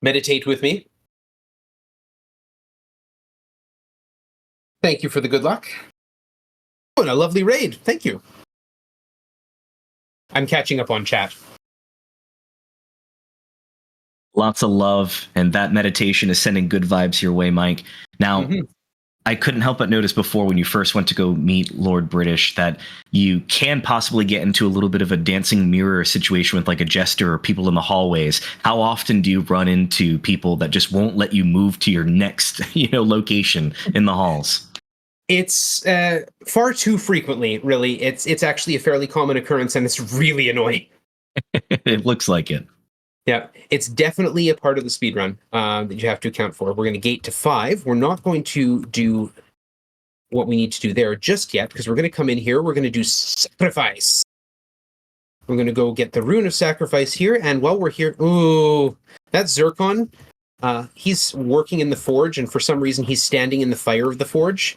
Meditate with me. Thank you for the good luck. Oh, and a lovely raid. Thank you. I'm catching up on chat. Lots of love, and that meditation is sending good vibes your way, Mike. Now, I couldn't help but notice before when you first went to go meet Lord British that you can possibly get into a little bit of a dancing mirror situation with like a jester or people in the hallways. How often do you run into people that just won't let you move to your next, location in the halls? It's far too frequently, really. It's actually a fairly common occurrence, and it's really annoying. It looks like it. Yeah, it's definitely a part of the speedrun that you have to account for. We're going to gate to 5. We're not going to do what we need to do there just yet, because we're going to come in here. We're going to do sacrifice. We're going to go get the rune of sacrifice here, and while we're here... Ooh, that's Zircon. He's working in the forge, and for some reason he's standing in the fire of the forge.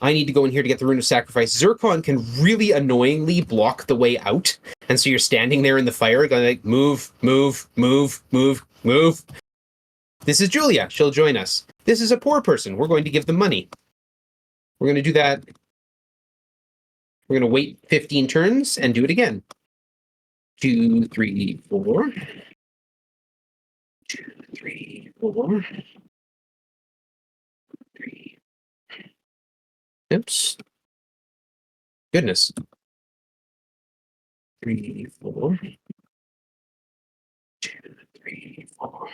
I need to go in here to get the rune of sacrifice. Zircon can really annoyingly block the way out. And so you're standing there in the fire going like, move, move, move, move, move. This is Julia. She'll join us. This is a poor person. We're going to give them money. We're going to do that. We're going to wait 15 turns and do it again. 2, 3, 4. 2, 3, 4. 3. Oops. Goodness. 3, 4. 2, 3, 4.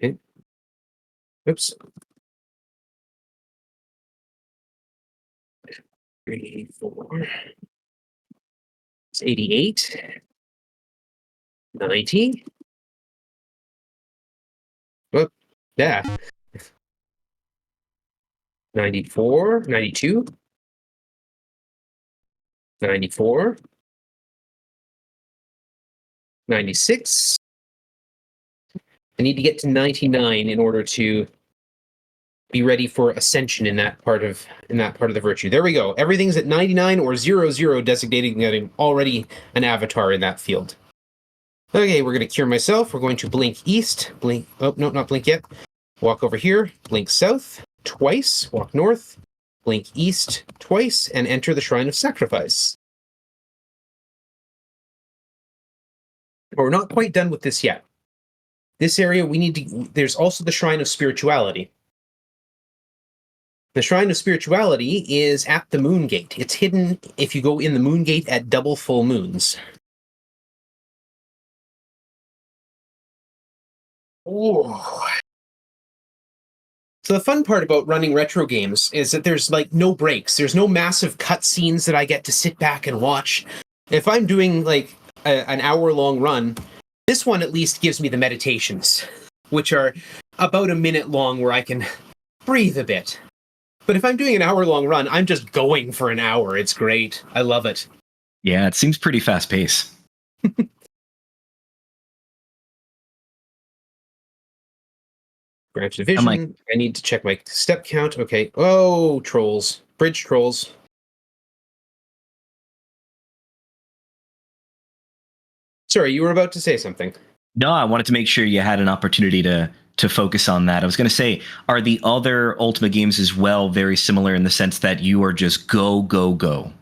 Okay. Oops. 3, 4. It's 88. 90. Whoop. Yeah. 94, 92, 94, 96. I need to get to 99 in order to be ready for ascension in that part of the virtue. There we go. Everything's at 99 or 00, designating that I'm already an avatar in that field. Okay, we're going to cure myself. We're going to blink east. Blink. Oh, no, not blink yet. Walk over here. Blink south twice. Walk north. Blink east twice and enter the Shrine of Sacrifice. But we're not quite done with this yet. This area we need to... There's also the Shrine of Spirituality. The Shrine of Spirituality is at the Moon Gate. It's hidden if you go in the Moon Gate at double full moons. Oh. So the fun part about running retro games is that there's like no breaks. There's no massive cutscenes that I get to sit back and watch. If I'm doing like an hour-long run, this one at least gives me the meditations, which are about a minute long where I can breathe a bit. But if I'm doing an hour-long run, I'm just going for an hour. It's great. I love it. Yeah, it seems pretty fast-paced. Branch division. I need to check my step count. Okay. Oh, trolls. Bridge trolls. Sorry, you were about to say something. No, I wanted to make sure you had an opportunity to focus on that. I was going to say, are the other Ultima games as well very similar in the sense that you are just go, go, go?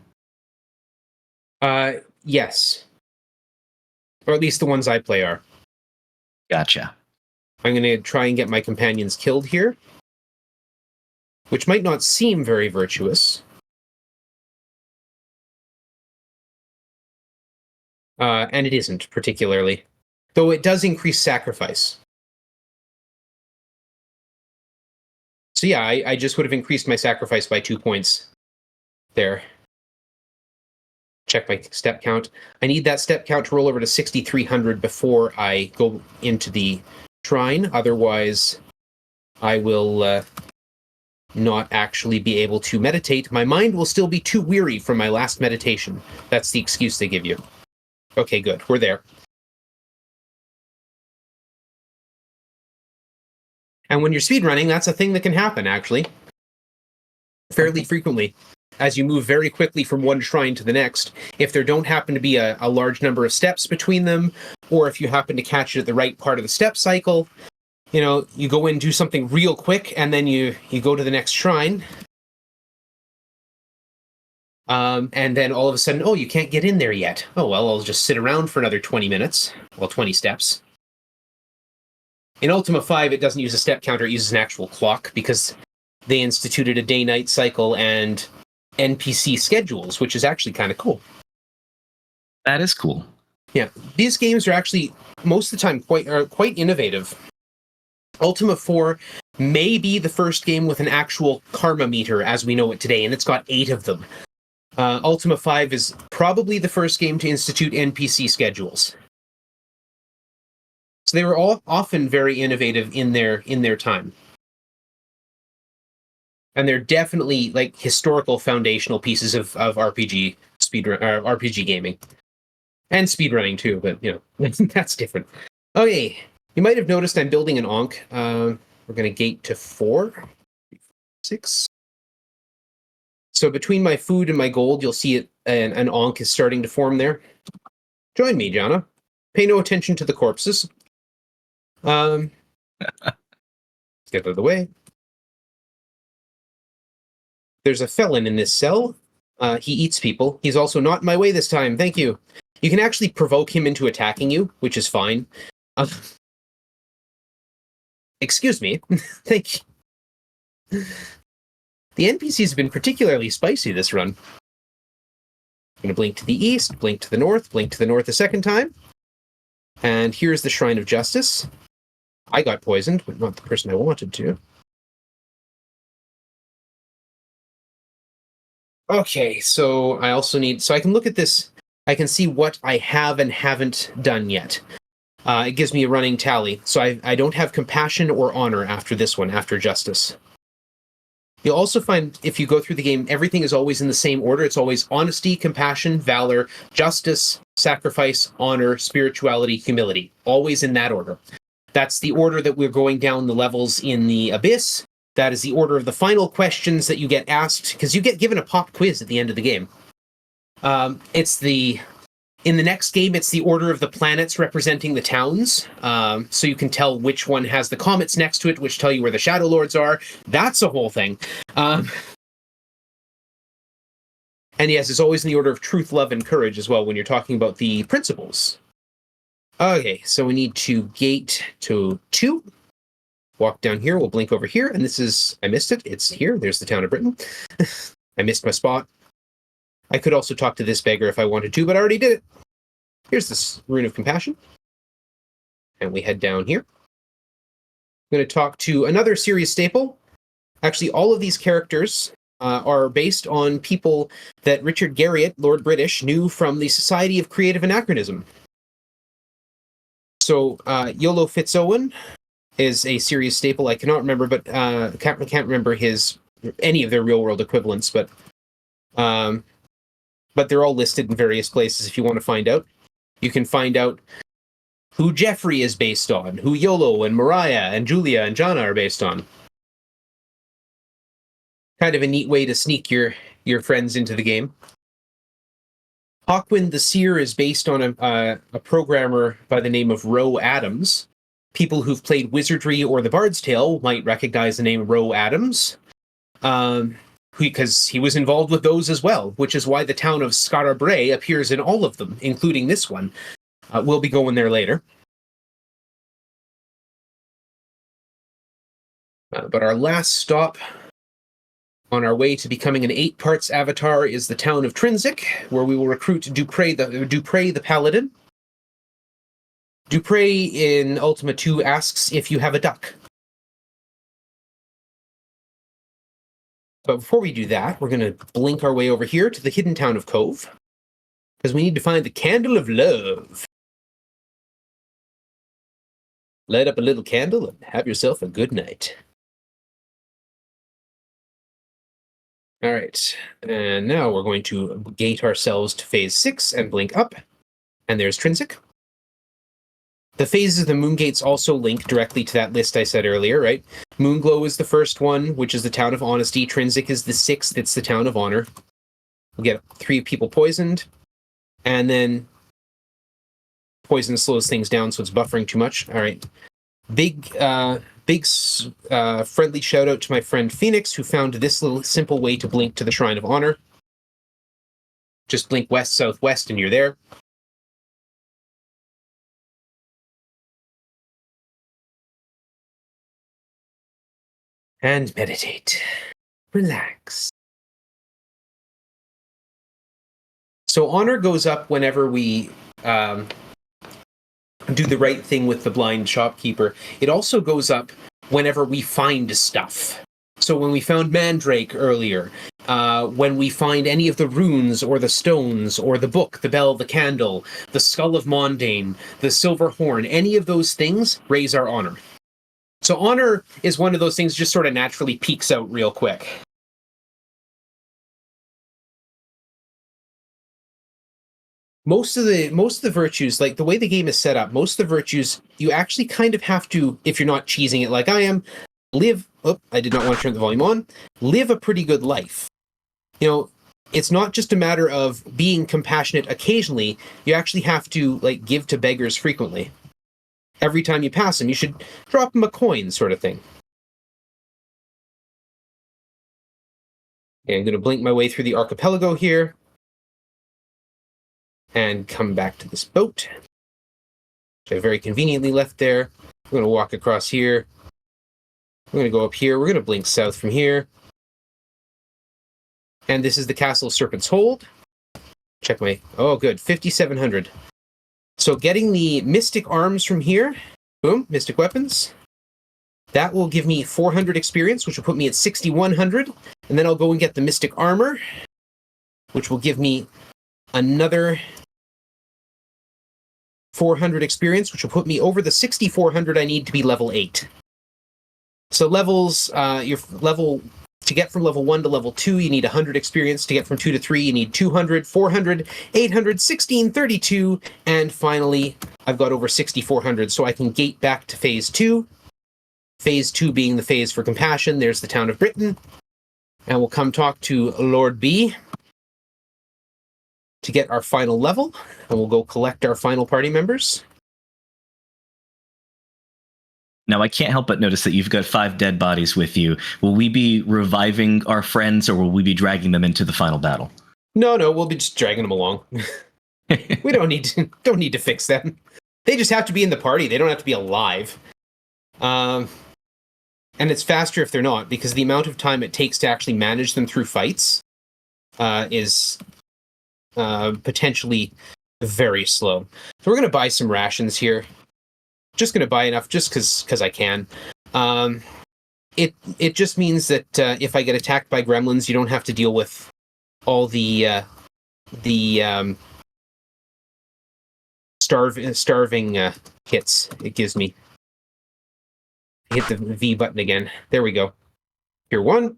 Yes. Or at least the ones I play are. Gotcha. I'm going to try and get my companions killed here, which might not seem very virtuous. And it isn't, particularly. Though it does increase sacrifice. So yeah, I just would have increased my sacrifice by 2 points There. Check my step count. I need that step count to roll over to 6,300 before I go into the shrine. Otherwise, I will not actually be able to meditate. My mind will still be too weary from my last meditation. That's the excuse they give you. Okay, good. We're there. And when you're speedrunning, that's a thing that can happen, actually. Fairly frequently. As you move very quickly from one shrine to the next, if there don't happen to be a large number of steps between them, or if you happen to catch it at the right part of the step cycle, you go in, do something real quick, and then you go to the next shrine. And then all of a sudden, oh, you can't get in there yet. Oh, well, I'll just sit around for another 20 minutes. Well, 20 steps. In Ultima 5, it doesn't use a step counter, it uses an actual clock, because they instituted a day-night cycle and NPC schedules, which is actually kind of cool. That is cool. Yeah, these games are actually, most of the time, quite innovative. Ultima 4 may be the first game with an actual karma meter as we know it today, and it's got 8 of them. Ultima 5 is probably the first game to institute NPC schedules. So they were all often very innovative in their time. And they're definitely like historical foundational pieces of RPG RPG gaming. And speedrunning too, but that's different. Okay, you might have noticed I'm building an Ankh. We're going to gate to 4, 6. So between my food and my gold, you'll see it, an Ankh is starting to form there. Join me, Jana. Pay no attention to the corpses. Let's get out of the way. There's a felon in this cell. He eats people. He's also not in my way this time. Thank you. You can actually provoke him into attacking you, which is fine. Excuse me. Thank you. The NPCs have been particularly spicy this run. I'm going to blink to the east, blink to the north a second time. And here's the Shrine of Justice. I got poisoned, but not the person I wanted to. Okay, so I also need... So I can look at this. I can see what I have and haven't done yet. It gives me a running tally. So I don't have compassion or honor after this one, after justice. You'll also find, if you go through the game, everything is always in the same order. It's always honesty, compassion, valor, justice, sacrifice, honor, spirituality, humility. Always in that order. That's the order that we're going down the levels in the Abyss. That is the order of the final questions that you get asked, because you get given a pop quiz at the end of the game. In the next game, it's the order of the planets representing the towns, so you can tell which one has the comets next to it, which tell you where the Shadow Lords are. That's a whole thing. And yes, it's always in the order of truth, love, and courage as well when you're talking about the principles. Okay, so we need to gate to 2. Walk down here, we'll blink over here, and this is... I missed it. It's here. There's the town of Britain. I missed my spot. I could also talk to this beggar if I wanted to, but I already did it. Here's this Rune of Compassion. And we head down here. I'm going to talk to another series staple. Actually, all of these characters are based on people that Richard Garriott, Lord British, knew from the Society of Creative Anachronism. So, Iolo Fitzowen is a series staple. I cannot remember, but can't remember any of their real-world equivalents, but they're all listed in various places if you want to find out. You can find out who Jeffrey is based on, who Iolo and Mariah and Julia and Jana are based on. Kind of a neat way to sneak your friends into the game. Hawkwind the Seer is based on a programmer by the name of Ro Adams. People who've played Wizardry or The Bard's Tale might recognize the name Ro Adams, because he was involved with those as well, which is why the town of Skara appears in all of them, including this one. We'll be going there later. But our last stop on our way to becoming an 8-parts avatar is the town of Trinsic, where we will recruit Dupre the Paladin. Dupre in Ultima 2 asks if you have a duck. But before we do that, we're going to blink our way over here to the hidden town of Cove, because we need to find the Candle of Love. Light up a little candle and have yourself a good night. All right, and now we're going to gate ourselves to phase 6 and blink up. And there's Trinsic. The phases of the moon gates also link directly to that list I said earlier, right? Moonglow is the first one, which is the town of honesty. Trinsic is the 6th, it's the town of honor. We'll get 3 people poisoned, and then poison slows things down, so it's buffering too much. All right. Big friendly shout out to my friend Phoenix, who found this little simple way to blink to the Shrine of Honor. Just blink west, southwest, and you're there. And meditate. Relax. So honor goes up whenever we do the right thing with the blind shopkeeper. It also goes up whenever we find stuff. So when we found Mandrake earlier, when we find any of the runes or the stones or the book, the bell, the candle, the skull of Mondane, the silver horn, any of those things raise our honor. So honor is one of those things just sort of naturally peaks out real quick. Most of the virtues, like the way the game is set up, most of the virtues, you actually kind of have to, if you're not cheesing it like I am, live, I did not want to turn the volume on, live a pretty good life. You know, it's not just a matter of being compassionate occasionally, you actually have to, like, give to beggars frequently. Every time you pass them, you should drop them a coin, sort of thing. Okay, I'm going to blink my way through the archipelago here. And come back to this boat, which I very conveniently left there. We're going to walk across here. We're going to go up here. We're going to blink south from here. And this is the Castle Serpent's Hold. Check my... Oh, good. 5,700. So getting the Mystic Arms from here. Boom. Mystic Weapons. That will give me 400 experience, which will put me at 6,100. And then I'll go and get the Mystic Armor, which will give me another 400 experience, which will put me over the 6,400 I need to be level 8. So levels, your level, to get from level 1 to level 2, you need 100 experience. To get from 2 to 3, you need 200, 400, 800, 1632, and finally, I've got over 6,400, so I can gate back to phase 2. Phase 2 being the phase for compassion. There's the town of Britain. And we'll come talk to Lord B to get our final level, and we'll go collect our final party members. Now, I can't help but notice that you've got 5 dead bodies with you. Will we be reviving our friends, or will we be dragging them into the final battle? No, we'll be just dragging them along. We don't need to fix them. They just have to be in the party. They don't have to be alive. And it's faster if they're not, because the amount of time it takes to actually manage them through fights is potentially very slow. So we're going to buy some rations here. Just going to buy enough just because I can. It just means that if I get attacked by gremlins, you don't have to deal with all the starving hits it gives me. Hit the V button again. There we go. Here 1.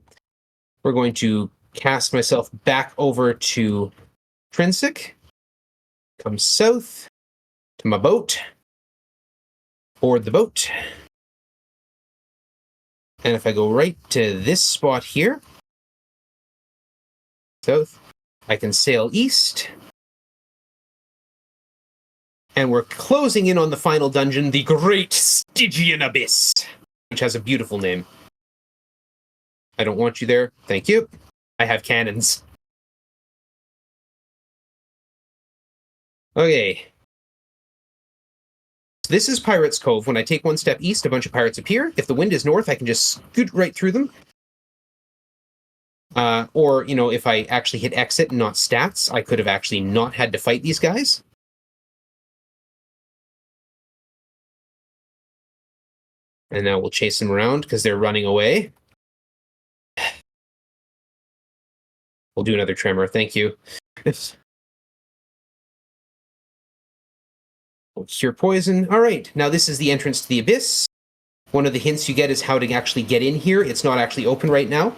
We're going to cast myself back over to Trinsic. Come south to my boat. Board the boat. And if I go right to this spot here, south, I can sail east. And we're closing in on the final dungeon, the Great Stygian Abyss, which has a beautiful name. I don't want you there. Thank you. I have cannons. Okay. So this is Pirates Cove. When I take one step east, a bunch of pirates appear. If the wind is north, I can just scoot right through them. Or, if I actually hit exit and not stats, I could have actually not had to fight these guys. And now we'll chase them around because they're running away. We'll do another tremor. Thank you. We'll cure poison. All right. Now this is the entrance to the abyss. One of the hints you get is how to actually get in here. It's not actually open right now.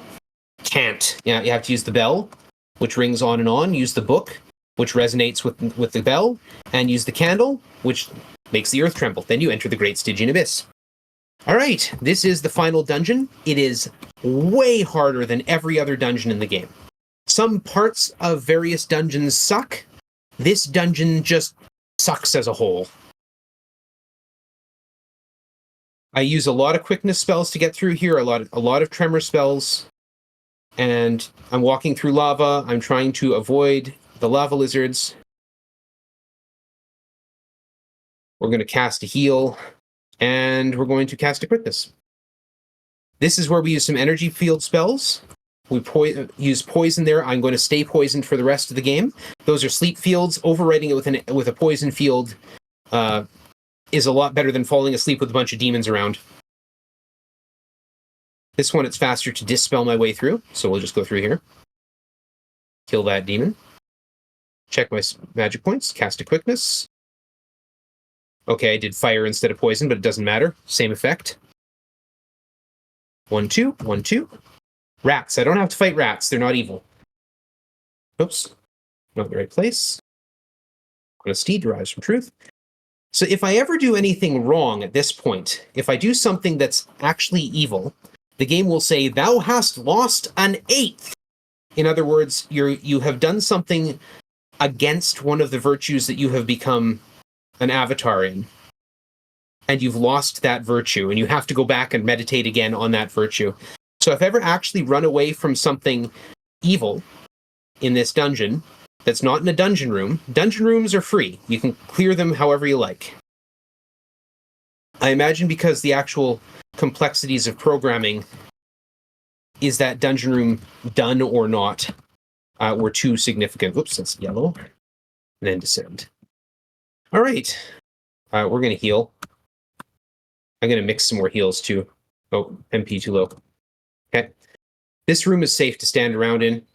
Can't. Yeah, you have to use the bell, which rings on and on. Use the book, which resonates with the bell. And use the candle, which makes the earth tremble. Then you enter the Great Stygian Abyss. All right. This is the final dungeon. It is way harder than every other dungeon in the game. Some parts of various dungeons suck. This dungeon just sucks as a whole. I use a lot of quickness spells to get through here, a lot of tremor spells, and I'm walking through lava. I'm trying to avoid the lava lizards. We're going to cast a heal, and we're going to cast a quickness. This is where we use some energy field spells. We use poison there. I'm going to stay poisoned for the rest of the game. Those are sleep fields. Overriding it with a poison field is a lot better than falling asleep with a bunch of demons around. This one, it's faster to dispel my way through, so we'll just go through here. Kill that demon. Check my magic points. Cast a quickness. Okay, I did fire instead of poison, but it doesn't matter. Same effect. 1, 2, 1, 2. Rats. I don't have to fight rats. They're not evil. Oops. Not in the right place. Honesty derives from truth. So if I ever do anything wrong at this point, if I do something that's actually evil, the game will say, "Thou hast lost an eighth." In other words, you have done something against one of the virtues that you have become an avatar in, and you've lost that virtue, and you have to go back and meditate again on that virtue. So if I ever actually run away from something evil in this dungeon, that's not in a dungeon room. Dungeon rooms are free. You can clear them however you like. I imagine because the actual complexities of programming is that dungeon room done or not were too significant. Oops, that's yellow. And then descend. All right. We're going to heal. I'm going to mix some more heals too. Oh, MP too low. Okay. This room is safe to stand around in.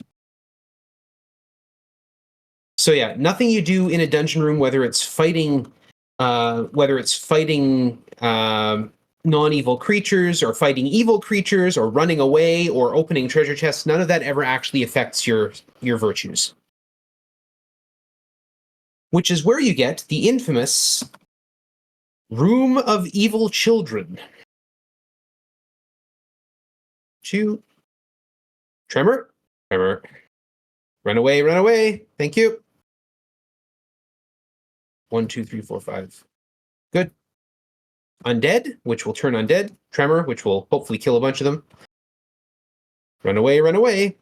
So yeah, nothing you do in a dungeon room, whether it's fighting non-evil creatures or fighting evil creatures or running away or opening treasure chests, none of that ever actually affects your virtues. Which is where you get the infamous Room of Evil Children. 2. Tremor. Tremor. Run away, run away. Thank you. 1, 2, 3, 4, 5. Good. Undead, which will turn undead. Tremor, which will hopefully kill a bunch of them. Run away, run away.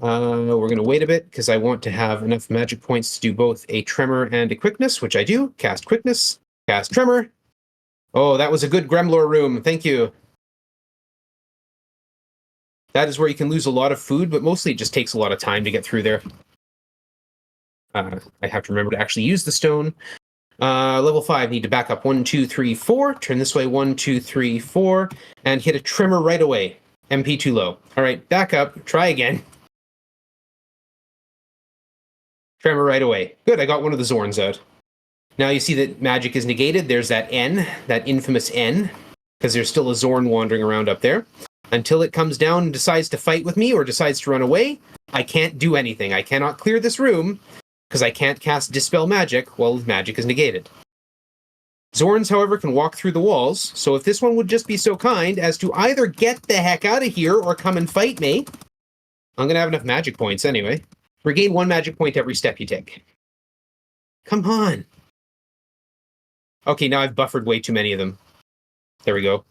We're going to wait a bit because I want to have enough magic points to do both a tremor and a quickness, which I do. Cast quickness. Cast tremor. Oh, that was a good Gremlor room. Thank you. That is where you can lose a lot of food, but mostly it just takes a lot of time to get through there. I have to remember to actually use the stone. Level 5, need to back up 1, 2, 3, 4. Turn this way 1, 2, 3, 4. And hit a tremor right away. MP too low. All right, back up. Try again. Tremor right away. Good, I got one of the Zorns out. Now you see that magic is negated. There's that N, that infamous N, because there's still a Zorn wandering around up there. Until it comes down and decides to fight with me or decides to run away, I can't do anything. I cannot clear this room because I can't cast Dispel Magic while magic is negated. Zorns, however, can walk through the walls, so if this one would just be so kind as to either get the heck out of here or come and fight me, I'm going to have enough magic points anyway. Regain 1 magic point every step you take. Come on. Okay, now I've buffered way too many of them. There we go.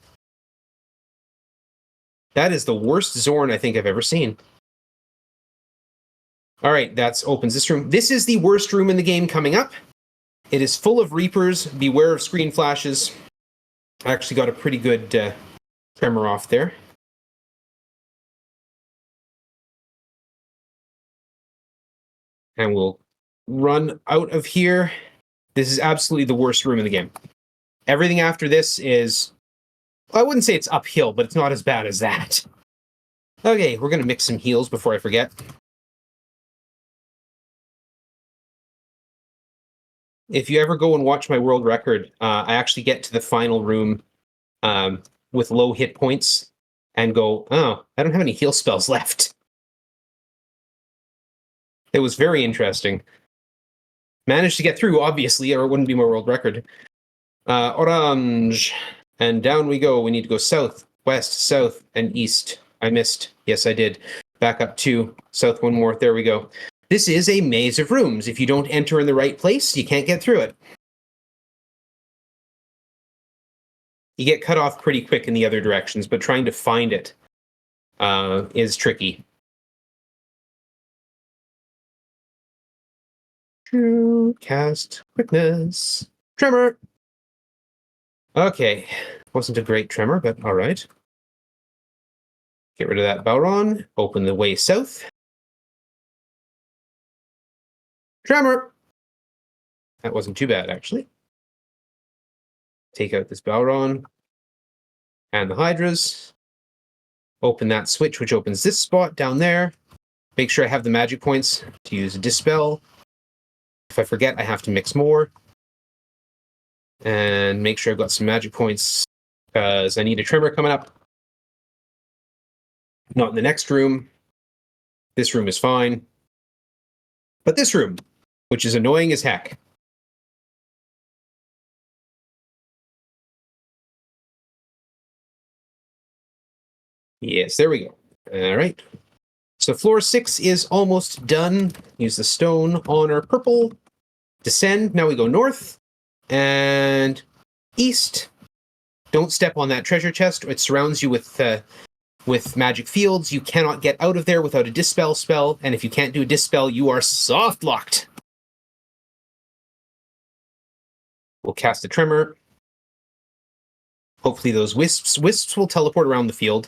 That is the worst Zorn I think I've ever seen. All right, that opens this room. This is the worst room in the game coming up. It is full of Reapers. Beware of screen flashes. I actually got a pretty good tremor off there. And we'll run out of here. This is absolutely the worst room in the game. Everything after this is... I wouldn't say it's uphill, but it's not as bad as that. Okay, we're going to mix some heals before I forget. if you ever go and watch my world record, I actually get to the final room with low hit points and go, oh, I don't have any heal spells left. It was very interesting. Managed to get through, obviously, or it wouldn't be my world record. Orange. And down we go. We need to go south, west, south, and east. I missed. Yes, I did. Back up 2. South 1 more. There we go. This is a maze of rooms. If you don't enter in the right place, you can't get through it. You get cut off pretty quick in the other directions, but trying to find it is tricky. True cast quickness. Tremor. Okay. Wasn't a great tremor, but all right. Get rid of that Bowron. Open the way south. Tremor. That wasn't too bad, actually. Take out this Bowron and the Hydras. Open that switch, which opens this spot down there. Make sure I have the magic points to use a Dispel. If I forget, I have to mix more. And make sure I've got some magic points because I need a Tremor coming up. Not in the next room. This room is fine. But this room, which is annoying as heck. Yes, there we go. All right. So floor 6 is almost done. Use the stone on our purple. Descend. Now we go north and east. Don't step on that treasure chest. It surrounds you with magic fields. You cannot get out of there without a Dispel spell. And if you can't do a Dispel, you are soft locked. We'll cast a Tremor. Hopefully those wisps will teleport around the field.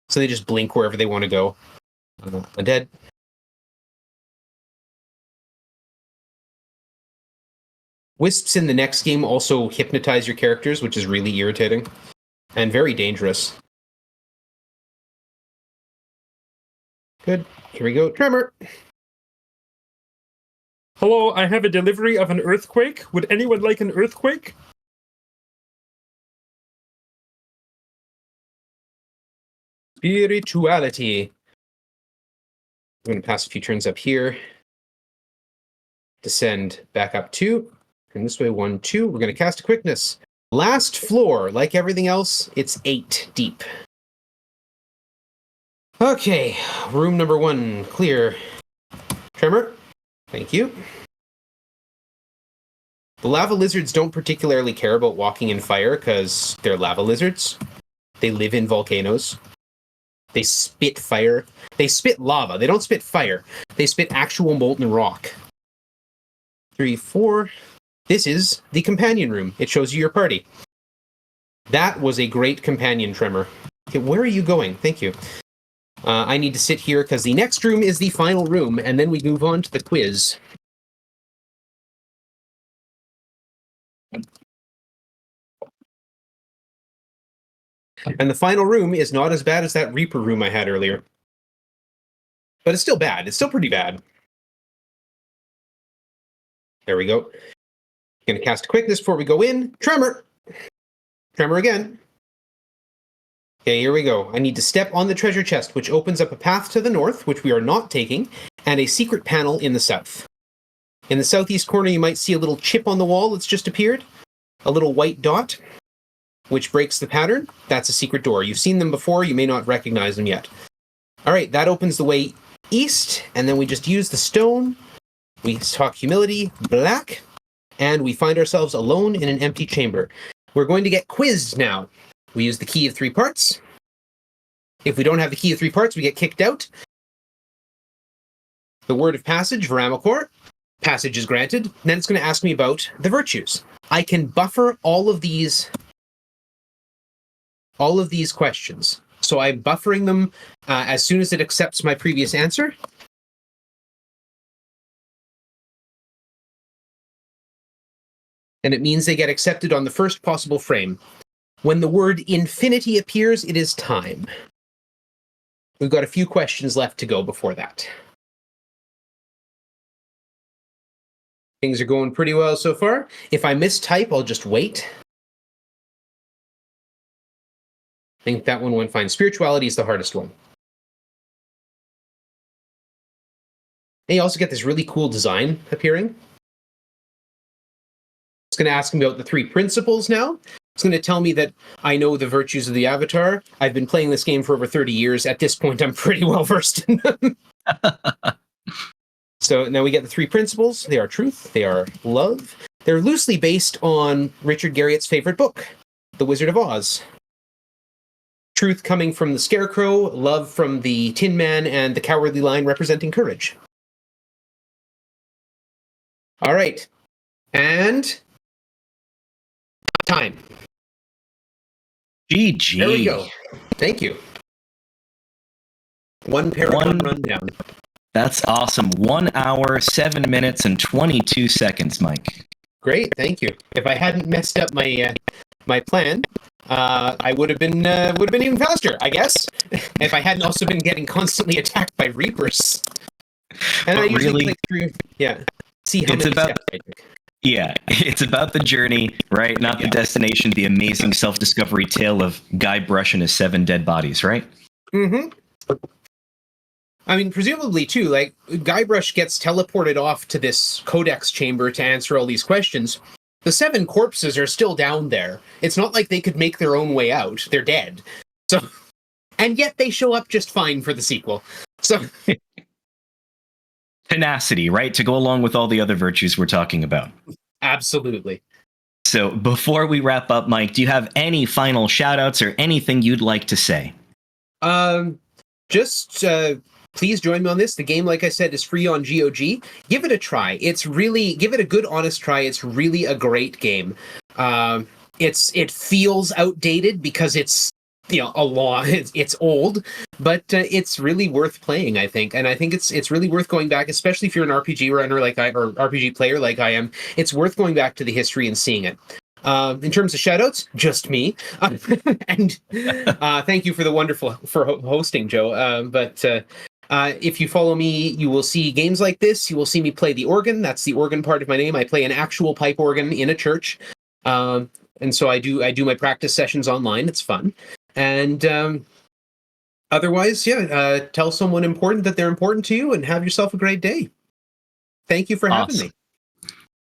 So they just blink wherever they want to go. Undead. Wisps in the next game also hypnotize your characters, which is really irritating and very dangerous. Good. Here we go. Tremor. Hello, I have a delivery of an earthquake. Would anyone like an earthquake? Spirituality. I'm going to pass a few turns up here. Descend back up 2. And this way 1, 2. We're going to cast a quickness. Last floor. Like everything else, it's 8 deep. Okay. Room number 1. Clear. Tremor. Thank you. The lava lizards don't particularly care about walking in fire because they're lava lizards. They live in volcanoes. They spit fire. They spit lava. They don't spit fire. They spit actual molten rock. 3, 4. This is the companion room. It shows you your party. That was a great companion tremor. Okay, where are you going? Thank you. I need to sit here because the next room is the final room, and then we move on to the quiz. And the final room is not as bad as that Reaper room I had earlier. But it's still bad. It's still pretty bad. There we go. Going to cast a quickness before we go in. Tremor. Tremor again. Okay, here we go. I need to step on the treasure chest, which opens up a path to the north, which we are not taking, and a secret panel in the south. In the southeast corner, you might see a little chip on the wall that's just appeared. A little white dot, which breaks the pattern. That's a secret door. You've seen them before. You may not recognize them yet. All right, that opens the way east, and then we just use the stone. We talk humility, black, and we find ourselves alone in an empty chamber. We're going to get quizzed now. We use the key of 3 parts. If we don't have the key of 3 parts, we get kicked out. The word of passage, Varamakor. Passage is granted. Then it's going to ask me about the virtues. I can buffer all of these questions. So I'm buffering them as soon as it accepts my previous answer. And it means they get accepted on the first possible frame. When the word infinity appears, it is time. We've got a few questions left to go before that. Things are going pretty well so far. If I mistype, I'll just wait. I think that one went fine. Spirituality is the hardest one. And you also get this really cool design appearing. It's going to ask me about the 3 principles now. It's going to tell me that I know the virtues of the avatar. I've been playing this game for over 30 years. At this point, I'm pretty well versed in them. So now we get the 3 principles. They are truth. They are love. They're loosely based on Richard Garriott's favorite book, The Wizard of Oz. Truth coming from the Scarecrow, love from the Tin Man, and the Cowardly Lion representing courage. All right. And time. GG. There we go. Thank you. One Paragon rundown. That's awesome. 1 hour, 7 minutes, and 22 seconds, Mike. Great, thank you. If I hadn't messed up my my plan, I would have been even faster, I guess. If I hadn't also been getting constantly attacked by Reapers. And I usually click through, see how many steps I took. Yeah, it's about the journey, right? Not the destination, the amazing self-discovery tale of Guybrush and his 7 dead bodies, right? Mm-hmm. I mean, presumably, too, like, Guybrush gets teleported off to this codex chamber to answer all these questions. The 7 corpses are still down there. It's not like they could make their own way out. They're dead. So, and yet they show up just fine for the sequel. So... Tenacity, right? To go along with all the other virtues we're talking about. Absolutely. So before we wrap up, Mike, do you have any final shout-outs or anything you'd like to say? Just please join me on this. The game, like I said, is free on GOG. Give it a try. Give it a good, honest try. It's really a great game. It feels outdated because it's it's old, but it's really worth playing, I think. And I think it's really worth going back, especially if you're an RPG runner or RPG player like I am. It's worth going back to the history and seeing it. In terms of shoutouts, just me. And thank you for the wonderful hosting, Joe. But if you follow me, you will see games like this. You will see me play the organ. That's the organ part of my name. I play an actual pipe organ in a church. And so I do my practice sessions online. It's fun. And otherwise, tell someone important that they're important to you and have yourself a great day. Thank you for having me.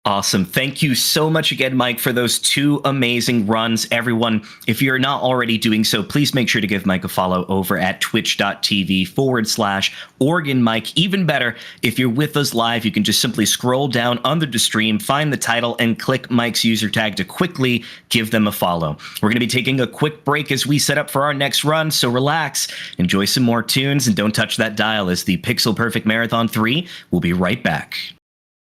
Awesome. Thank you so much again, Mike, for those 2 amazing runs. Everyone, if you're not already doing so, please make sure to give Mike a follow over at twitch.tv/OrganMike. Even better, if you're with us live, you can just simply scroll down under the stream, find the title, and click Mike's user tag to quickly give them a follow. We're going to be taking a quick break as we set up for our next run, so relax, enjoy some more tunes, and don't touch that dial as the Pixel Perfect Marathon 3 will be right back.